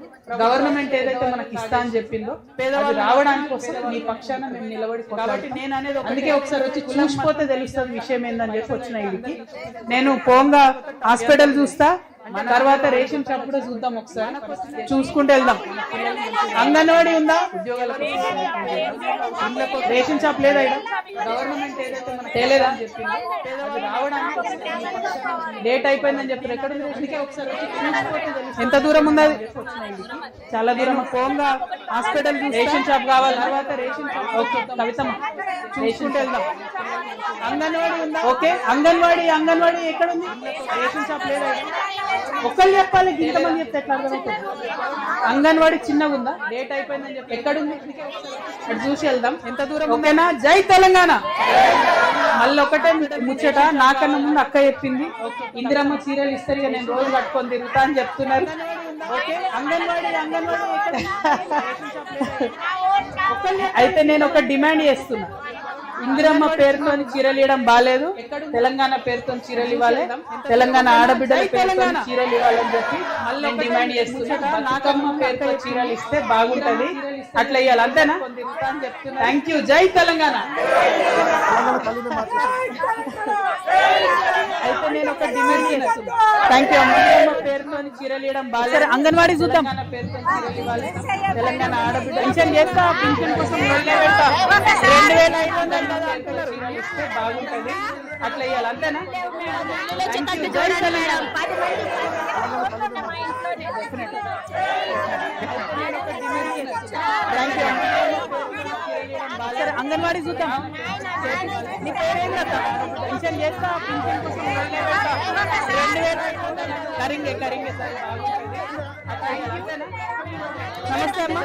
గవర్నమెంట్ ఏదైతే మనకి ఇస్తా అని చెప్పిందో పేదవాళ్ళు రావడానికి కోసం మీ పక్షాన మేము నిలబడి. కాబట్టి నేను అనేది అందుకే ఒకసారి వచ్చి చూసిపోతే తెలుస్తుంది విషయం ఏందని చెప్పి వచ్చిన ఇదికి. నేను పోంగా హాస్పిటల్ చూస్తా, తర్వాత రేషన్ షాప్ కూడా చూద్దాం, ఒకసారి చూసుకుంటూ వెళ్దాం. అంగన్వాడీ ఉందా? ఉద్యోగాల కోసం రేషన్ షాప్ లేదా? గవర్నమెంట్ ఏదైతే మనకు తేలేదా అని చెప్పింది, రావడానికి లేట్ అయిపోయిందని చెప్పారు. ఎక్కడ ఒకసారి ఎంత దూరం ఉంది? అది చాలా దూరం. పోంగా హాస్పిటల్ రేషన్ షాప్ కావాలి, తర్వాత రేషన్ షాప్. ఓకే కవితమ్మ, చూసుకుంటూ వెళ్దాం. అంగన్వాడీ ఉందా? ఓకే అంగన్వాడీ ఎక్కడ ఉంది? రేషన్ షాప్ లేదా? ఒక్కళ్ళు చెప్పాలి, ఇంతమంది చెప్తే ఎట్లా అర్థమవుతుంది? అంగన్వాడీ చిన్నగా ఉందా? లేట్ అయిపోయిందని చెప్పి ఎక్కడుంది? అటు చూసి వెళ్దాం. ఎంత దూరం? ఓకేనా? జై తెలంగాణ. మళ్ళీ ఒకటే ముచ్చట, నాకన్నా ముందు అక్క చెప్పింది, ఇందిరమ్మ చీరలు ఇస్తారు, నేను రోజు పట్టుకొని తిరుగుతా అని చెప్తున్నారు. ఓకే అంగన్వాడీ అయితే నేను ఒక డిమాండ్ చేస్తున్నా, ఇందిరమ్మ పేరుతో చీరలు ఇవ్వడం బాలేదు, తెలంగాణ పేరుతో చీరలు ఇవ్వాలి, తెలంగాణ ఆడబిడ్డల పేరుతో చీరలు ఇవ్వాలని చెప్పి నేను డిమాండ్ చేస్తున్నా. నాకమ్మ పేరుతో చీరలు ఇస్తే బాగుంటది, అట్లా ఇవ్వాలి, అంతేనా? Thank you. జై తెలంగాణ. అయితే నేను ఒక డిమాండ్ చేస్తున్నా. Thank you. ఇందిరమ్మ పేరుతో చీరలు ఇవ్వడం బాలేదు, అంగన్వాడీ చూద్దాం, పేరుతో చీరలు ఇవ్వాలి, తెలంగాణ ఆడబిడ్డ పింఛన్ చేస్తా, పింఛన్ కోసం 2500 చీరలు ఇస్తే బాగుంటది, అట్లా ఇవ్వాలి, అంతేనా? అంగన్వాడీ చూద్దాం, నీ పేరేందా? పింఛన్ చేస్తా, పింఛన్ కోసం 2500 కరింగే కరింగే సార్, బాగుంటది, అట్లా ఇవ్వాలి, అంతేనా? నమస్తే అమ్మా.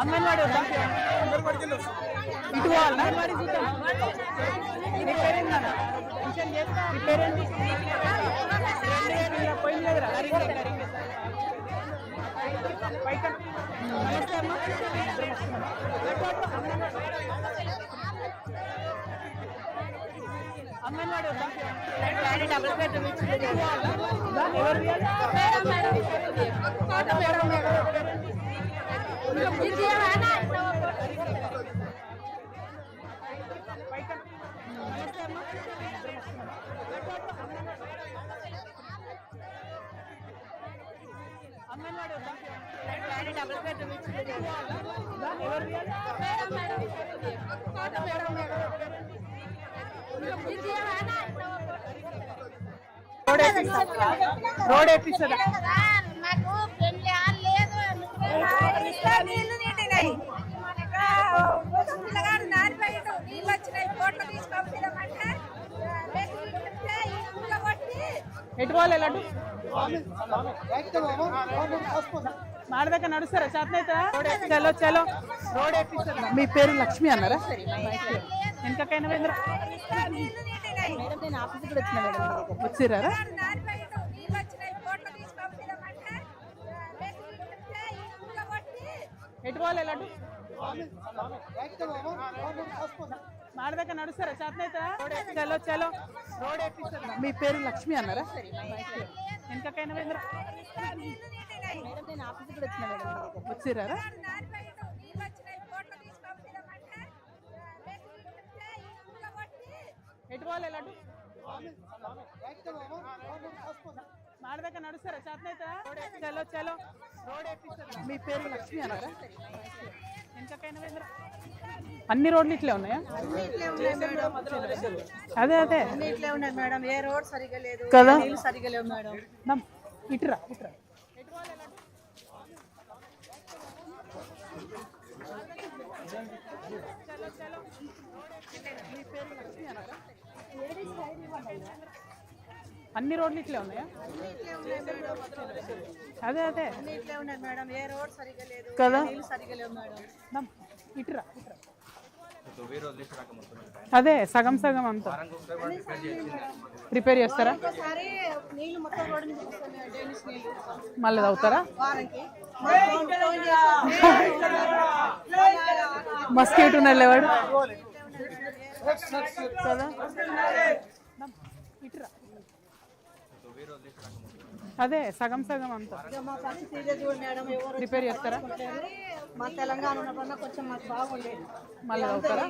అంగన్వాడీ వద్దా? ఇటు అంగన్వాడీ చూద్దాం. నీ పేరేందా? పింఛన్ చేస్తా, నీ పేరేంటి? పోయింది కదరా, కరింగే కరింగే సార్, పైకి. నమస్తే అమ్మా. అంగన్వాడీ వద్దా? డబుల్ బెడ్రూమ్ ఇచ్చింది, ఎవరు? అంగన్వాడీ వద్దా? డబుల్ బెడ్రూమ్ ఇచ్చింది, ఎవరు? రోడ్ వేపిస్తుందా? నాకు పెళ్లి లేదు, నీళ్లు నిండినాయి, పిల్లగాడు నారిపోయాడు, నీళ్ళు వచ్చినాయి, కోట్లు తీసుకొచ్చినామంటే ఎటు వాళ్ళు ఎలాంటి మాడదాకా నడుస్తారా? చేతనైతే చలో చలో రోడ్ వేపిస్తారా? మీ పేరు లక్ష్మి అన్నారా? వెనకకైనా వేంద్ర వచ్చిరా? ఎటు వాళ్ళు ఎలాంటి మాడదాకా నడుస్తారా? చేతనైతే చలో చలో రోడ్ వేపిస్తారా? మీ పేరు లక్ష్మి అన్నారా? వెనకకైనా వేంద్ర వచ్చిరా? ఎటు వాళ్ళు ఎలాంటి మాడదాకా నడుస్తారా? చేతనైతే చలో చలో రోడ్ వేపిస్తారా? మీ పేరు లక్ష్మి అన్నారా? వెనకకైనా వేంద్ర అన్ని రోడ్లు ఇట్లే ఉన్నాయా? అదే అదే ఇట్లే ఉన్నాయి మేడం, ఏ రోడ్ సరిగా లేదు కదా, సరిగా లేవు మేడం. ఇటురా ఇటురా. అన్ని రోడ్లు ఇట్లే ఉన్నాయా? అదే అదే ఇట్లే ఉన్నాయి మేడం, ఏ రోడ్ సరిగా లేదు కదా, సరిగా లేవు మేడం. ఇటురా ఇటురా. అదే సగం సగం అంతా ప్రిపేర్ చేస్తారా? నీళ్ళు మొత్తం రోడ్ మళ్ళీ అవుతారా? మస్కిటో నెలవాడు కదా, ఇటురా. అదే సగం సగం అంతా ప్రిపేర్ చేస్తారా? మా తెలంగాణ ఉన్నప్పుడు కొంచెం మాకు బాగుండేది, మళ్ళీ అవుతారా?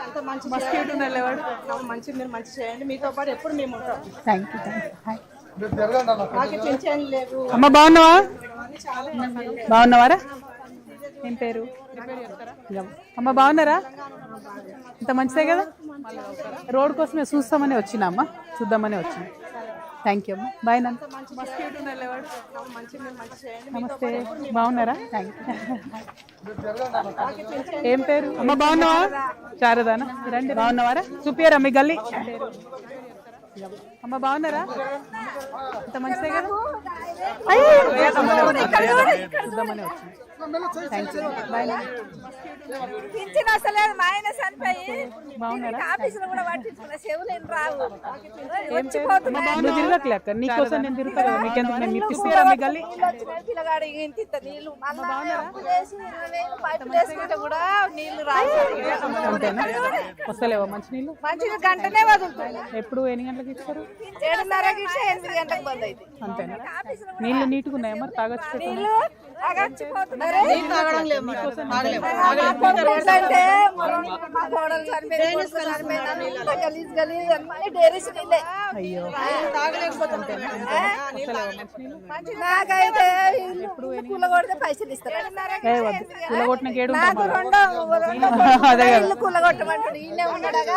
అంత మంచి మస్కిటో నెలవాడు మంచి, మీరు మంచి చేయండి, మీతో పాటు ఎప్పుడు మేము ఉంటాం. Thank you. మాకు పింఛన్ లేవు. అమ్మ బాగున్నావా? బాగున్నావారా? ఏం పేరు? అమ్మ బాగున్నారా? ఇంత మంచిదే కదా. రోడ్ కోసమే చూస్తామని వచ్చినా అమ్మ, చూద్దామని వచ్చినా. థ్యాంక్ యూ అమ్మ, బాయ్. నన్ను నమస్తే, బాగున్నారా? Thank you. ఏం పేరు? అమ్మ బాగున్నావా? శారదానా? రండి. బాగున్నావారా? చూపియారా మీ గల్లీ? అమ్మ బాగున్నారా? ఇంత మంచిదే కదా. చూద్దామని వచ్చినా. Thank you bye. పింఛన్ వస్తలేదు మా ఆయన చనిపోయి బాగున్నారా? ఆఫీసులో కూడా పట్టించుకున్న చెవులు ఏం రావు వచ్చిపోతున్నాయి. నువ్వు తిరగట్లే అక్క, నీకోసం నేను తిరుగుతా కదా, మీకెందుకు నేను ఇప్పిస్తారా మీ గల్లి? పిల్లగాడు ఇంత ఇంత నీళ్లు మళ్ళీ అప్పు చేసి 20,000 పైపులు వేసుకుంటే కూడా నీళ్లు రావు. అంతేనా? వస్తలేవా మంచి నీళ్ళు? మంచిగా గంటనే వదులుతుంది. ఎప్పుడు ఎన్ని గంటలకు ఇస్తారు? 7:30కి ఇస్తే 8 గంటలకు బంద్ అవుతుంది. అంతేనా? నీళ్ళు నీట్గా ఉన్నాయా మరి? తాగొచ్చు నీళ్లు అగచ్చిపోతున్నారు. తాగడం లేదు మేడం. అంటే మా కోడలు చనిపోయింది గలీజ్ గలీజ్ అన్నీ డైరీస్ నీళ్ళే. అయ్యో మంచి నాకైతే పూల కొడితే పైసలు ఇస్తారు. ఏ వద్దు, కూలగొట్టిన గేడు నాకు అదే కదా. ఇల్లు కూల కొట్టమంటాడు ఈయనే ఉన్నాడగా.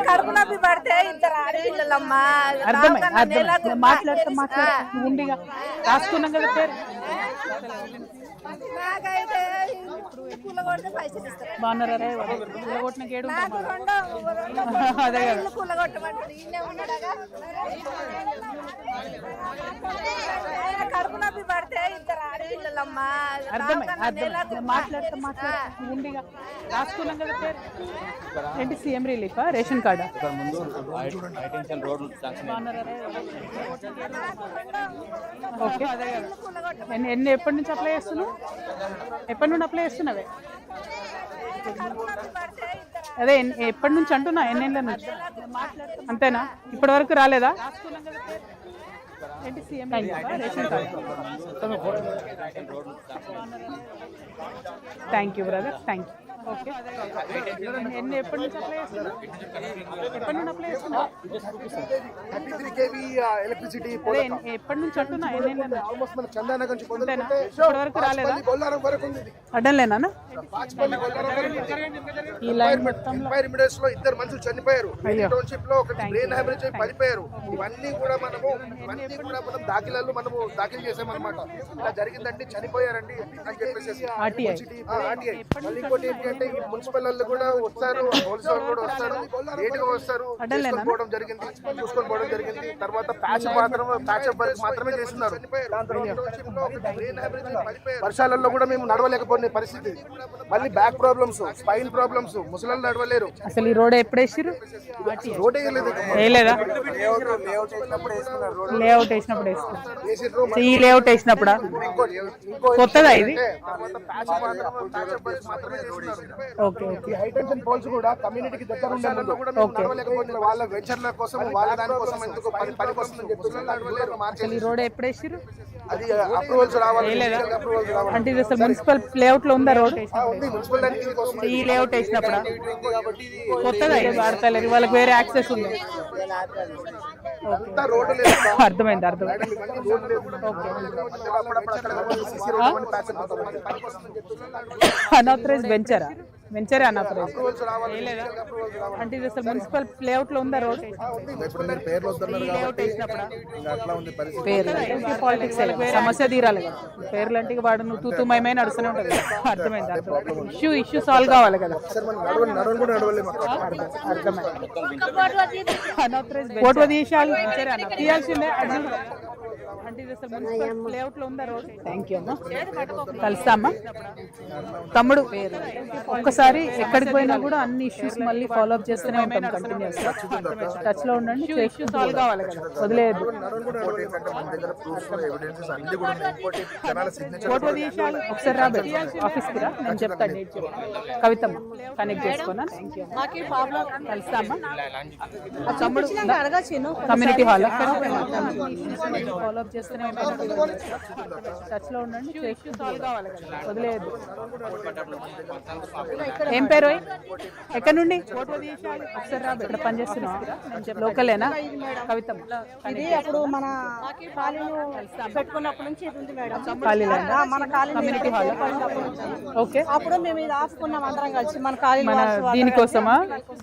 కడుపు నొప్పి పడితే ఇద్దరు ఆడపిల్లలమ్మా అర్థమే అర్థమే మాట్లాడుతూ మాట్లాడుతూ ఉండిగా రాసుకున్నాం కదా పేరు. నాకైతే పూల కొడితే పైసలు ఇస్తారు. బాగున్నారా? రే కూలగొట్టిన గేడు అదే కదా. ఇల్లు కూల కొట్టమంటాడు ఈయనే ఉన్నాడగా. కడుపు నొప్పి పడితే ఇద్దరు ఆడపిల్లలమ్మా అర్థమే అర్థమే మాట్లాడుతూ మాట్లాడుతూ ఉండిగా రాసుకున్నాం కదా పేరు. ఏంటి సీఎం రిలీఫా? రేషన్ కార్డా? ఓకే ఎన్ని ఎప్పటి నుంచి అప్లై చేస్తున్నావు? ఎప్పటి నుండి అప్లై చేస్తున్నావే? అదే ఎప్పటి నుంచి అంటున్నా? ఎన్నేళ్ళ నుంచి? అంతేనా? ఇప్పటి వరకు రాలేదా? ఏంటి CM ration card? Thank you brother, thank you. Okay ఎన్ని ఎప్పటి నుంచి అప్లై చేస్తున్నావు? ఎప్పటి నుండి అప్లై చేస్తున్నావు? 33 kV ఎలక్ట్రిసిటీ అదే ఎప్పటి నుంచి అంటున్నా? ఎన్నేళ్ళ నుంచి? ఆల్మోస్ట్ మన చందానగర్ నుంచి అంతేనా? ఇప్పటి వరకు రాలేదా? బొల్లారం వరకు ఉంది ఇది. అడ్డంలేనా? బాచ్పల్లి బొల్లారం వరకు ఉంది. ఈ లైన్ మొత్తంలో ఫైర్ ఇమిడేట్స్ లో ఇద్దరు మనుషులు చనిపోయారు. టౌన్షిప్ లో ఒకటి బ్రెయిన్ హ్యామరేజ్ అయి పడిపోయారు. ఇవన్నీ కూడా మనం దాఖలు చేసామన్నమాట. ఇలా జరిగిందండి, చనిపోయారండి అని చెప్పేసి ఆర్టీఐ. మళ్ళీ ఇంకోటి ఏంటంటే ఈ మున్సిపల్ వాళ్ళు కూడా వస్తారు, పోలీసు వాళ్ళు కూడా వస్తారు, లేటుగా వస్తారు, చూసుకొని పోవడం జరిగింది. తర్వాత ప్యాచ్ వర్క్ మాత్రమే చేస్తున్నారు. వర్షాలలో కూడా మేము నడవలేకపోయిన పరిస్థితి. మళ్ళీ బ్యాక్ ప్రాబ్లమ్స్, స్పైన్ ప్రాబ్లమ్స్, ముసలాళ్ళు నడవలేరు. అసలు ఈ రోడ్ ఎప్పుడు వేసిర్రు? రోడ్ వేయలేదు. వేయలేదా? లేఅవుట్ వేసినప్పుడు వేసుకున్నారు. ఈ లేఅవుట్ వేసినప్పుడా? కొత్తదా ఇది? Okay okay. హైటెన్షన్ పోల్స్ కూడా కమ్యూనిటీకి దగ్గర ఉండే ముందు వాళ్ళ వెంచర్ల కోసం వాళ్ళ దానికోసం ఎందుకు పని కోసం అని చెప్పి అసలు ఈ రోడ్ ఎప్పుడు వేసిర్రు? అది అప్రూవల్స్ రావాలి. అంటే ఇది అసలు మున్సిపల్ లేఅవుట్ లో ఉందా రోడ్? మున్సిపల్ దానికి ఈ లేఅవుట్ వేసినప్పుడా? కొత్తదా ఇది? వాడతలేదు, వాళ్ళకి వేరే యాక్సెస్ ఉంది. రోడ్డు లేదు. అర్థమైంది అర్థమైంది. అనాథరైజ్ వెంచరా? వెంచరే అనాథరైజ్. అంటే ఇది అసలు మున్సిపల్ లేఅవుట్ లో ఉందా రోడ్? పేరు పాలిటిక్స్ సమస్య తీరాలి కదా. పేర్లు అంటే వాడు నువ్వు తూతుమయమై నడుస్తూనే ఉంటుంది. అర్థమైంది అర్థమైంది. ఇష్యూ సాల్వ్ కావాలి కదా. అర్థమైంది. ఓటు తీయాలి, తీయాల్సిందే. అంటే ఇది అసలు మున్సిపల్ లేఅవుట్ లో ఉందా రోడ్? థ్యాంక్ యూ అమ్మా, కలుస్తా అమ్మా. తమ్ముడు ఒక్కసారి ఎక్కడికి పోయినా కూడా అన్ని ఇష్యూస్ మళ్ళీ ఫాలో అప్ చేస్తూనే ఉంటాం కంటిన్యూస్ గా. టచ్ లో ఉండండి, ఇష్యూ సాల్వ్ కావాలి కదా, వదిలేదు. ఫోటో తీయాలి ఒకసారి రాబెట్టి ఆఫీస్ కి రా, నేను చెప్తాను డేట్ చెప్తాను. కవితమ్మ కనెక్ట్ చేసుకున్నా. కలుస్తా అమ్మా. తమ్ముడు కమ్యూనిటీ హాల్ ఫాలో అప్ చేస్తూనే ఉంటాం. టచ్ లో ఉండండి, ఇష్యూ సాల్వ్ కావాలి కదా, వదిలేదు. ఏం పేరు? ఎక్కడ నుండి? ఒకసారి రా, ఇక్కడ పని చేస్తున్నావు లోకలేనా? కవితమ్మ. ఇది అప్పుడు మన కాలనీ పెట్టుకున్నప్పటి నుంచి ఇది ఉంది మేడం. మన కమ్యూనిటీ హాల్. ఓకే, అప్పుడు మేము ఇది ఆపుకున్నాం అందరం కలిసి మన కాలనీ. దీనికోసమా?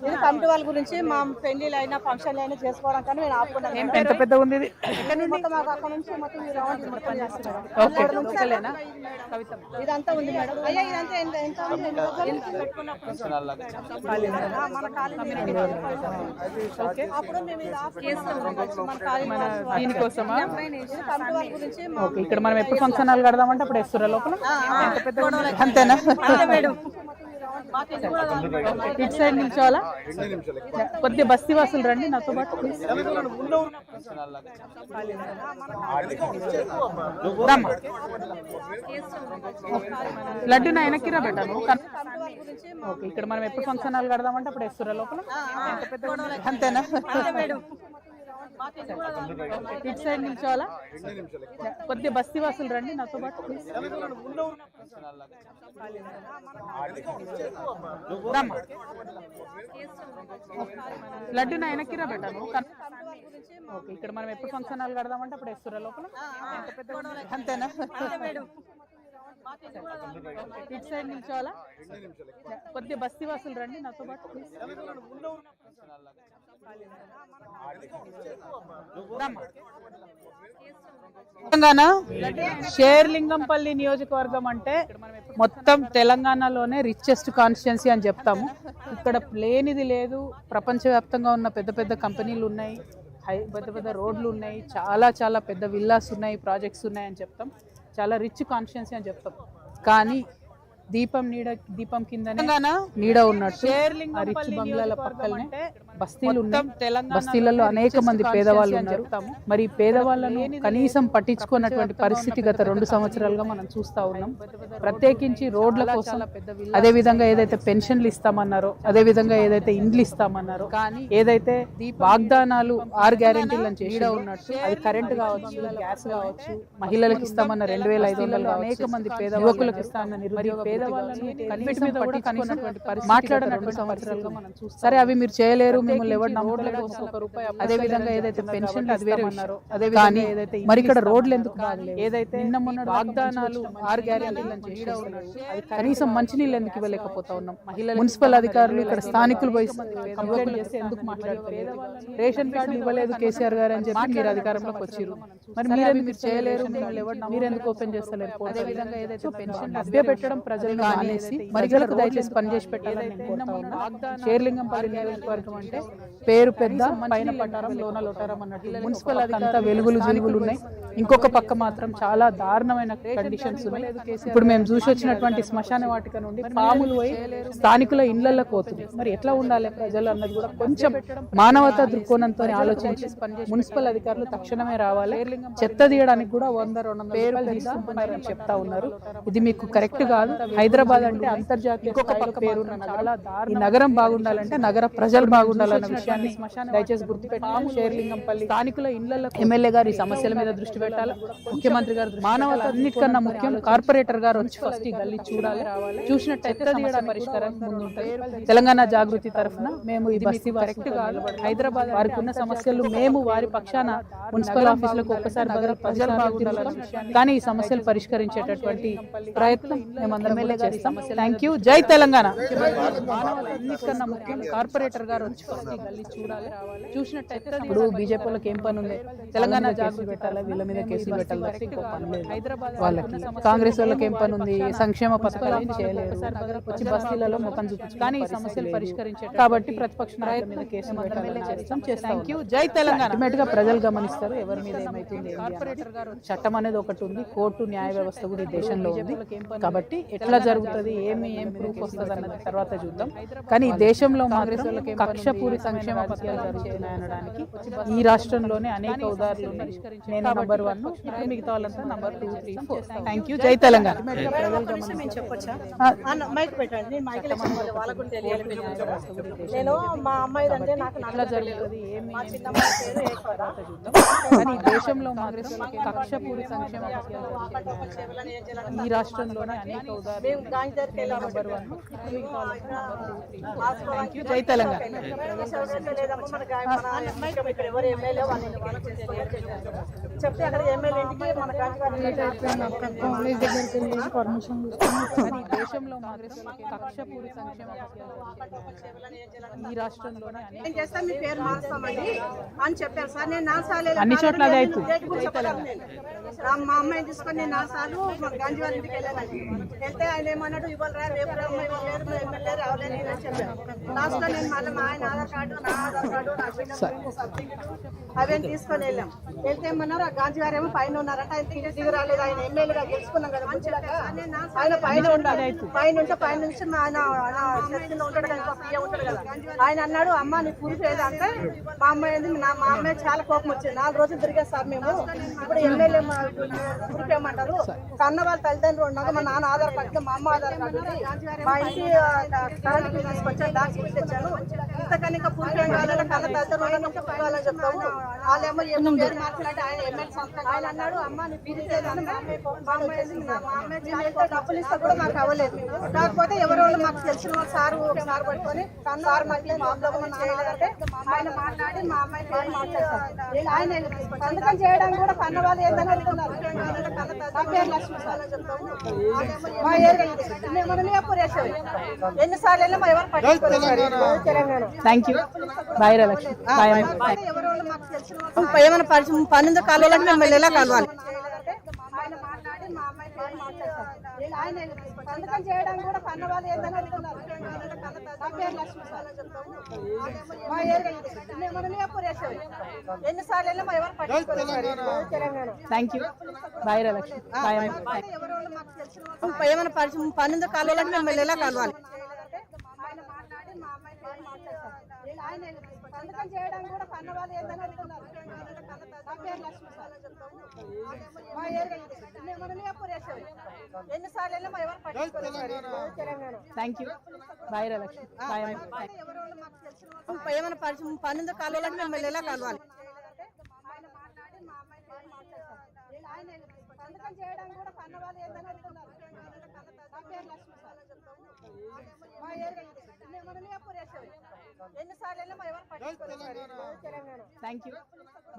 ఇది కమిటీ వాళ్ళ గురించి మా పెళ్లిళ్ళు అయినా ఫంక్షన్లు అయినా చేసుకోవడం కానీ నేను ఆపుకున్నాను. ఎంత పెద్దగా ఉంది ఇది? మొత్తం మాకు అక్కడ నుంచి మొత్తం ఈ రౌండ్ మొత్తం చేస్తున్నాం. ఓకే, ఇక్కడేనా? కవితమ్మ. ఇదంతా ఉంది మేడం. అయ్యా ఇదంతా ఎంత ఉంది? పెట్టుకున్నప్పుడు మన కాలేజీ అప్పుడు మేము ఇది ఆఫ్ చేస్తాం. మన కాలేజీ దీనికోసమా? ఇది కమిటీ వాళ్ళ గురించి ఓకే, ఇక్కడ మనం ఎప్పుడు ఫంక్షన్ హాల్ కడదామంటే అప్పుడు వేస్తురా లోపల? ఎంత పెద్దగా ఉంది? అంతేనా? మేడం ఇటు సైడ్ నిల్చోవాలా? కొద్దిగా బస్తీ వాసులు రండి నాతో పాటు ప్లీజ్. రమ్మా. లడ్డు నా వెనక్కిరా పెట్టాను. ఓకే, ఇక్కడ మనం ఎప్పుడు ఫంక్షన్ హాల్ కడదామంటే అప్పుడు వేస్తురా లోపల? ఎంత పెద్దగా ఉంది? అంతేనా? ఇటు సైడ్ నిల్చోవాలా? కొద్దిగా బస్తీ వాసులు రండి నాతో పాటు ప్లీజ్. రమ్మా. లడ్డు నా వెనక్కిరా పెట్టాను. ఓకే, ఇక్కడ మనం ఎప్పుడు ఫంక్షన్ హాల్ కడదామంటే అప్పుడు వేస్తురా లోపల? ఎంత పెద్దగా ఉంది? అంతేనా? ఇటు సైడ్ నిల్చోవాలా? కొద్దిగా బస్తీ వాసులు రండి నాతో పాటు ప్లీజ్. తెలంగాణ షేర్లింగంపల్లి నియోజకవర్గం అంటే మొత్తం తెలంగాణలోనే రిచెస్ట్ కాన్స్టిట్యున్సీ అని చెప్తాము. ఇక్కడ లేనిది లేదు. ప్రపంచవ్యాప్తంగా ఉన్న పెద్ద పెద్ద కంపెనీలు ఉన్నాయి, పెద్ద పెద్ద రోడ్లు ఉన్నాయి, చాలా చాలా పెద్ద విల్లాస్ ఉన్నాయి, ప్రాజెక్ట్స్ ఉన్నాయి అని చెప్తాం. చాలా రిచ్ కాన్స్టిట్యున్సీ అని చెప్తాం. కానీ దీపం కింద నీడ ఉన్నట్టు ఆ రిచ్ బంగ్లాల పక్కనే బస్తీలు ఉన్నాయి. బస్తీలలో అనేక మంది పేదవాళ్ళు ఉన్నారు. మరి పేదవాళ్ళను కనీసం పట్టించుకున్నటువంటి పరిస్థితి గత 2 సంవత్సరాలుగా మనం చూస్తా ఉన్నాం. ప్రత్యేకించి రోడ్ల కోసం, అదే విధంగా ఏదైతే పెన్షన్లు ఇస్తామన్నారో, అదే విధంగా ఏదైతే ఇండ్లు ఇస్తామన్నారో, కానీ ఏదైతే వాగ్దానాలు 6 గ్యారెంటీలు అని చేసి ఉన్నట్టు అది కరెంట్ కావచ్చు, గ్యాస్ కావచ్చు, మహిళలకు ఇస్తామన్న 2500 అనేక మంది పేద యువకులకు ఇస్తామన్న నిరుద్యోగ పేదవాళ్ళను కనీసం పట్టించుకున్నటువంటి పరిస్థితి మాట్లాడిన 2 సంవత్సరాలుగా మనం చూస్తాం. సరే, అవి మీరు చేయలేరు, మిమ్మల్ని ఎవరు నమ్మట్లేదు, అదే విధంగా ఏదైతే పెన్షన్ అది వేరే ఉన్నారు, అదే కానీ మరి ఇక్కడ రోడ్లు ఎందుకు బాగలేదు? ఏదైతే నిన్న మొన్న వాగ్దానాలు 6 గ్యారెంటీలు అని చేసి కనీసం మంచినీళ్ళు ఎందుకు ఇవ్వలేకపోతా ఉన్నాం? మున్సిపల్ అధికారులు ఇక్కడ స్థానికులు పోయి కంప్లైంట్ చేస్తే ఎందుకు మాట్లాడలేదు? రేషన్ కార్డు ఇవ్వలేదు కేసీఆర్ గారు అని చెప్పి మీరు అధికారంలోకి వచ్చారు. మరి మీరు చేయలేరు, మీరు ఎందుకు ఓపెన్ చేస్తలేరు? అదే విధంగా ఏదైతే పెన్షన్ అభ్య పెట్టడం ప్రజలను మానేసి మరిగలకు దయచేసి పనిచేసి పెట్టాలని నేను కోరుతా ఉన్నా. షేర్లింగంపల్లి నియోజకవర్గం అంటే పేరు పెద్ద, పైన పట్టారం లోన లొటారం అన్నట్టు మున్సిపల్ అంతా వెలుగులు జిలుగులు ఉన్నాయి. ఇంకొక పక్క మాత్రం చాలా దారుణమైన కండిషన్స్ ఉన్నాయి. ఇప్పుడు మేము చూసి వచ్చినటువంటి శ్మశాన వాటిక నుండి పాములు పోయి స్థానికుల ఇళ్లలో పోతుంది. మరి ఎట్లా ఉండాలి ప్రజలు అన్నది కూడా కొంచెం మానవతా దృక్కోణంతో ఆలోచించి మున్సిపల్ అధికారులు తక్షణమే రావాలి. చెత్త తీయడానికి కూడా 100-200 పేరు తీసుకుంటున్నారని చెప్తా ఉన్నారు. ఇది మీకు కరెక్ట్ కాదు. హైదరాబాద్ అంటే అంతర్జాతీయ పేరు చాలా ఈ నగరం బాగుండాలంటే నగర ప్రజలు బాగుండాలన్న విషయాన్ని దయచేసి గుర్తుపెట్టాలి. షేర్లింగంపల్లి స్థానికుల ఇళ్లలో ఎమ్మెల్యే గారు ఈ సమస్యల మీద దృష్టి పెట్టాలి. ముఖ్యమంత్రి గారు మానవత అన్నిటికన్నా ముఖ్యం. కార్పొరేటర్ గారు వచ్చి ఫస్ట్ ఈ గల్లీ చూడాలి. చూసినట్టయితే పరిష్కారానికి ముందుంటాయి. తెలంగాణ జాగృతి తరఫున మేము ఇది బస్తీ కరెక్ట్ కాదు. హైదరాబాద్ వారికి ఉన్న సమస్యలు మేము వారి పక్షాన మున్సిపల్ ఆఫీసులకు ఒక్కసారి ప్రజలు బాగుండాలన్న విషయాన్ని కానీ ఈ సమస్యలు పరిష్కరించేటటువంటి ప్రయత్నం మేమందరం చేస్తాం. Thank you. జై తెలంగాణ. అన్నిటికన్నా ముఖ్యం కార్పొరేటర్ గారు వచ్చి ఫస్ట్ ఈ గల్లీ చూడాలి. చూసినట్టయితే ఇప్పుడు బీజేపీ వాళ్ళకి ఏం పని ఉంది? తెలంగాణ జాగృతి పెట్టాలి, వీళ్ళ మీద కేసులు పెట్టాలి. హైదరాబాద్ వాళ్ళకి కాంగ్రెస్ వాళ్ళకి ఏం పని ఉంది? సంక్షేమ పథకాలు ఏం చేయలేదు. వచ్చి బస్తీలలో ముఖం చూపించు కానీ ఈ సమస్యలు పరిష్కరించే కాబట్టి ప్రతిపక్ష నాయకుల మీద కేసు చేస్తాం. Thank you. జై తెలంగాణ. అల్టిమేట్ గా ప్రజలు గమనిస్తారు ఎవరి మీద ఏమైతుంది. కార్పొరేటర్ గారు చట్టం అనేది ఒకటి ఉంది, కోర్టు న్యాయ వ్యవస్థ కూడా ఈ దేశంలో ఉంది. కాబట్టి ఎట్లా జరుగుతుంది, ఏం ప్రూఫ్ వస్తుంది అన్నది తర్వాత చూద్దాం. కానీ ఈ దేశంలో మాత్రం కక్షపూరి సంక్షేమ పథకాలు జరుగుతున్నాయనడానికి ఈ రాష్ట్రంలోనే అనేక ఉదాహరణలు ఉన్నాయి. నేను నంబర్ 1, మిగతా వాళ్ళంతా నంబర్ 2, 3, 4. Thank you. జై తెలంగాణ. నేను మా అమ్మాయి అంటే నాకు ఎట్లా జరుగుతుంది, మా చిన్నమ్మాయి పేరు ఏశ్వరా. కానీ ఈ దేశంలో మాత్రం కక్షపూరి సంక్షేమ పథకాలు ఈ రాష్ట్రంలోనే అనేక ఉదాహరణలు. మేము గాంధీ దగ్గరికి వెళ్ళాము. నంబర్ 1, మిగతా వాళ్ళంతా నంబర్ 2, 3, 4. Thank you. జై తెలంగాణ. లేదమ్మా ఇక్కడ ఎవరు ఎమ్మెల్యే వాళ్ళు చెప్తే అక్కడ ఎమ్మెల్యే ఇంటికి మన పర్మిషన్ దేశంలో కాంగ్రెస్ కక్షపూరి సంక్షేమ ఈ రాష్ట్రంలోనే ఏం చేస్తాం మీ పేరు మారుస్తామండి అని చెప్పారు సార్. నేను 4 సార్లు అన్ని చోట్ల అదే అవుతుంది. మా అమ్మాయిని తీసుకొని నేను 4 సార్లు గాంధీ వారి ఇంటికి వెళ్ళానండి. వెళ్తే ఆయన ఏమన్నాడు ఇవాళ రేపు ఎమ్మెల్యే రావలేదు అని చెప్పారు. లాస్ట్ లో నేను మళ్ళీ మా ఆయన ఆధార్ కార్డు నా ఆధార్ కార్డు నా అవన్నీ తీసుకొని వెళ్ళాం. వెళ్తే ఏమన్నారు ఆ గాంధీ గారు ఏమో పైన ఉన్నారంట. ఆయన దిగి రాలేదు. ఆయన ఎమ్మెల్యేగా గెలుచుకున్నాం కదా ఆయన పైన ఉండాలి. పైన ఉంటే పైన నుంచి ఆయన శక్తిలో ఉంటాడు కదా ఉంటాడు కదా. ఆయన అన్నాడు అమ్మ నీ ప్రూఫ్ ఏదంటే మా అమ్మాయి మా అమ్మాయి చాలా కోపం వచ్చింది. 4 రోజులు తిరిగారు సార్ మేము. ఇప్పుడు ఎమ్మెల్యే ప్రూఫ్ ఏమంటారు కన్న వాళ్ళ తల్లిదండ్రులు ఉన్నాక మా నాన్న ఆధార్ కార్డు మా అమ్మ ఆధార్ కార్డు మా ఇంటి కరెంట్ బిల్ తీసుకొచ్చాను డాక్యుమెంట్ తెచ్చాను. ఇంతకన్నా ఇంకా ప్రూఫ్ ఏం కావాలంటే కన్న తల్లిదండ్రులు కావాలని చెప్తాము. వాళ్ళేమో ఏమో మాట్లాడి ఆయన ఎమ్మెల్యే ఆయన అన్నాడు అమ్మ నీ ప్రూఫ్ ఏదంటే మా అమ్మాయి డబ్బులు ఇస్తే కూడా మాకు అవ్వలేదు. కాకపోతే ఎవరో మాకు తెలిసిన వాళ్ళు సార్ ఒకసారి పట్టుకొని సార్ మాకు చేయాలంటే ఆయన మాట్లాడి మా అమ్మాయి పేరు మాట్లాడతారు. ఆయన సంతకం చేయడానికి కూడా కన్న వాళ్ళు ఏందని అడుగుతున్నారు. నా పేరు లక్ష్మి సార్ అని చెప్తాము. మా ఏరియా పురేశ్వరి ఎన్నిసార్లు వెళ్ళి మా ఎవరు పట్టించుకోలేదు Telangana. Thank you. Bye Lakshmi. ఎవరో మాకు తెలిసిన ఏమైనా పరిచయం 12 కాలువలకు మేము వెళ్ళేలా కలవాలి. ఆయన మాట్లాడి మా అమ్మాయి పేరు మాట్లాడతారు. ఆయన సంతకం చేయడానికి కూడా కన్న వాళ్ళు ఏందని అడుగుతున్నారు. నా పేరు లక్ష్మి సార్ అని చెప్తాము. మా ఏరియా పురేశ్వరి ఎన్నిసార్లు వెళ్ళి మా ఎవరు పట్టించుకోలేదు Telangana. Thank you. Bye Lakshmi. ఎవరో మాకు తెలిసిన ఏమైనా పరిచయం 12 కాలువలకు మేము వెళ్ళేలా కలవాలి. ఆయన మాట్లాడి మా అమ్మాయి పేరు మాట్లాడతారు. ఆయన సంతకం చేయడానికి కూడా కన్న వాళ్ళు ఏందని అడుగుతున్నారు. నా పేరు లక్ష్మి సార్ అని చెప్తాము. మా ఏరియా పురేశ్వరి ఎన్నిసార్లు వెళ్ళి మా ఎవరు పట్టించుకోలేదు Telangana. Thank you. Bye Lakshmi. ఎవరో మాకు తెలిసిన ఏమైనా పరిచయం 12 కాలువలకు మేము వెళ్ళేలా కలవాలి. ఆయన మాట్లాడి మా అమ్మాయి పేరు మాట్లాడతారు. ఆయన సంతకం చేయడానికి కూడా కన్న వాళ్ళు ఏందని అడుగుతున్నారు. నా పేరు లక్ష్మి సార్ అని చెప్తాము. మా ఏరియా పురేశ్వరి ఎన్నిసార్లు వెళ్ళి మా ఎవరు పట్టించుకోలేదు Telangana. Thank you.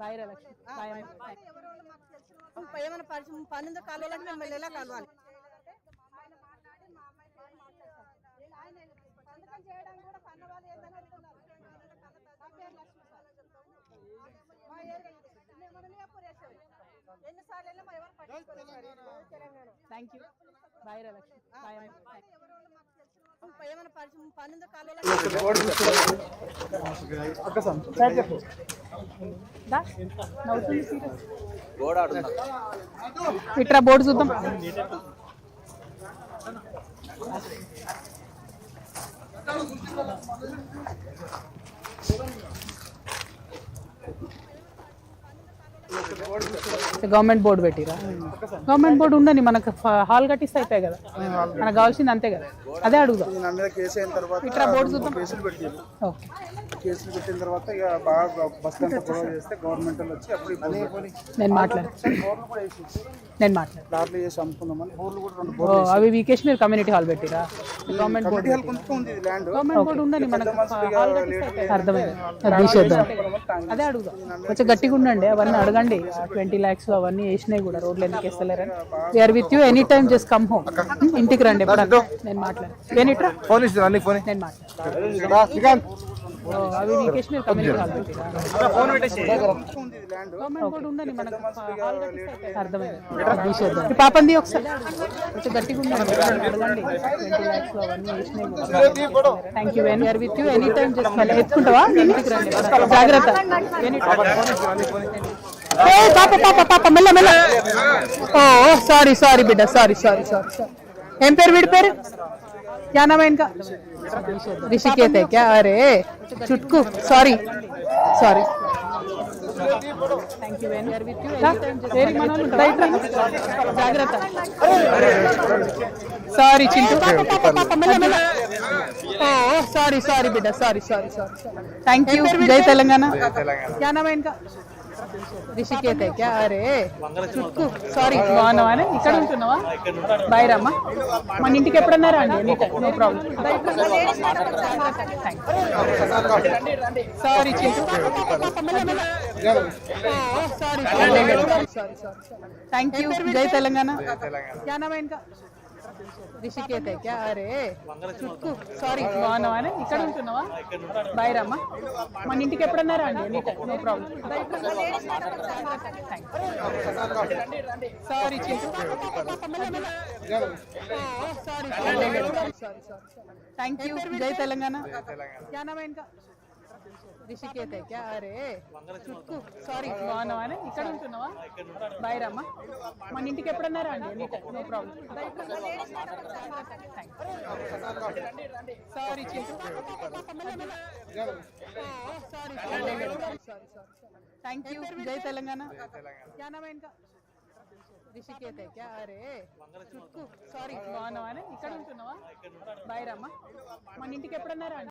Bye Lakshmi. ఎవరో మాకు తెలిసిన ఏమైనా పరిచయం 12 కాలువలకు మేము వెళ్ళేలా కలవాలి. ఆయన మాట్లాడి మా అమ్మాయి పేరు మాట్లాడతారు. ఆయన సంతకం చేయడానికి కూడా కన్న వాళ్ళు ఏందని అడుగుతున్నారు. నా పేరు లక్ష్మి సార్ అని చెప్తాము. మా ఏరియా పురేశ్వరి ఎన్నిసార్లు వెళ్ళి మా ఎవరు పట్టించుకోలేదు Telangana. Thank you. Bye Lakshmi. ఎవరో మాకు తెలిసిన ఏమైనా పరిచయం 12 కాలువలకు ఇట్రా బోర్డు చూద్దాం. గవర్నమెంట్ బోర్డు పెట్టిరా? గవర్నమెంట్ బోర్డు ఉండని మనకు హాల్ కట్టిస్తే అయిపోయాయి కదా. మనకు కావాల్సింది అంతే కదా. అదే అడుగుదాం. ఇట్రా బోర్డు చూద్దాం. ఓకే. కేసులు పెట్టిన తర్వాత ఇక బాగా బస్ అంతా గొడవ చేస్తే గవర్నమెంట్ వచ్చి అప్పుడు నేను మాట్లాడు దాంట్లో చేసి అమ్ముకుందామని బోర్లు కూడా 2 అవి వీకేష్ మీరు కమ్యూనిటీ హాల్ పెట్టిరా? గవర్నమెంట్ బోర్డు ఉంది ఇది ల్యాండ్ గవర్నమెంట్ బోర్డు ఉండని మనకు హాల్ కట్టిస్తే అర్థమైంది. అదే అడుగుదాం. కొంచెం గట్టిగా ఉండండి. అవన్నీ అడగండి. 20 lakhs అవన్నీ వేసినాయి కూడా. రోడ్లు ఎందుకు వేస్తలేరని. We're with you any time. Just come home. ఇంటికి రండి ఎప్పుడన్నా. నేను మాట్లాడు. నేను మాట్లాడు. అవి వీకేష్ మీరు కమ్యూనిటీ హాల్ పెట్టిరా? గవర్నమెంట్ బోర్డు ఉండని మనకు హాల్ కట్టిస్తే అర్థమైంది. ఈ పాపంది ఒకసారి కొంచెం గట్టిగా ఉండండి. అడగండి. 20 lakhs అవన్నీ వేసినాయి కూడా. Thank you. We're with you any time. Just ఎత్తుకుంటావా? ఇంటికి రండి. జాగ్రత్త. పాప మెల్ల మెల్ల. ఓ సారీ బిడ్డ. సారీ. ఏం పేరు వీడి పేరు? क्या नाम है इनका? ऋषिकेत है क्या? अरे चुटकू. सॉरी. Thank you. वेरी मनोल जाग्रत. सॉरी चिंटू. पापा मेల్ల. ओ सॉरी बिड्डा. सॉरी. Thank you. जय तेलंगाना. क्या नाम है इनका? రిషికేత్ క్యా అరే చుట్కు సారీ బాగున్నావా ఇక్కడ ఉంటున్నావా బైరమ్మ మన ఇంటికి ఎప్పుడన్నారా అండి any time no problem sorry sorry thank you జై తెలంగాణ క్యా నామ్ హై ఇన్కా రిషికేత్ క్యా అరే చుట్కు సారీ బాగున్నావా ఇక్కడ ఉంటున్నావా బైరమ్మ మన ఇంటికి ఎప్పుడన్నారా అండి any time no problem sorry thank you జై తెలంగాణ క్యా నామ్ హై ఇన్కా రిషికేత్ క్యా అరే చుట్కు సారీ బాగున్నావా ఇక్కడ ఉంటున్నావా బైరమ్మ మన ఇంటికి ఎప్పుడన్నారా అండి any time no problem sorry thank you జై తెలంగాణ క్యా నామ్ హై ఇన్కా రిషికేత్ క్యా అరే చుట్కు సారీ బాగున్నావా ఇక్కడ ఉంటున్నావా బైరమ్మ మన ఇంటికి ఎప్పుడన్నారా అండి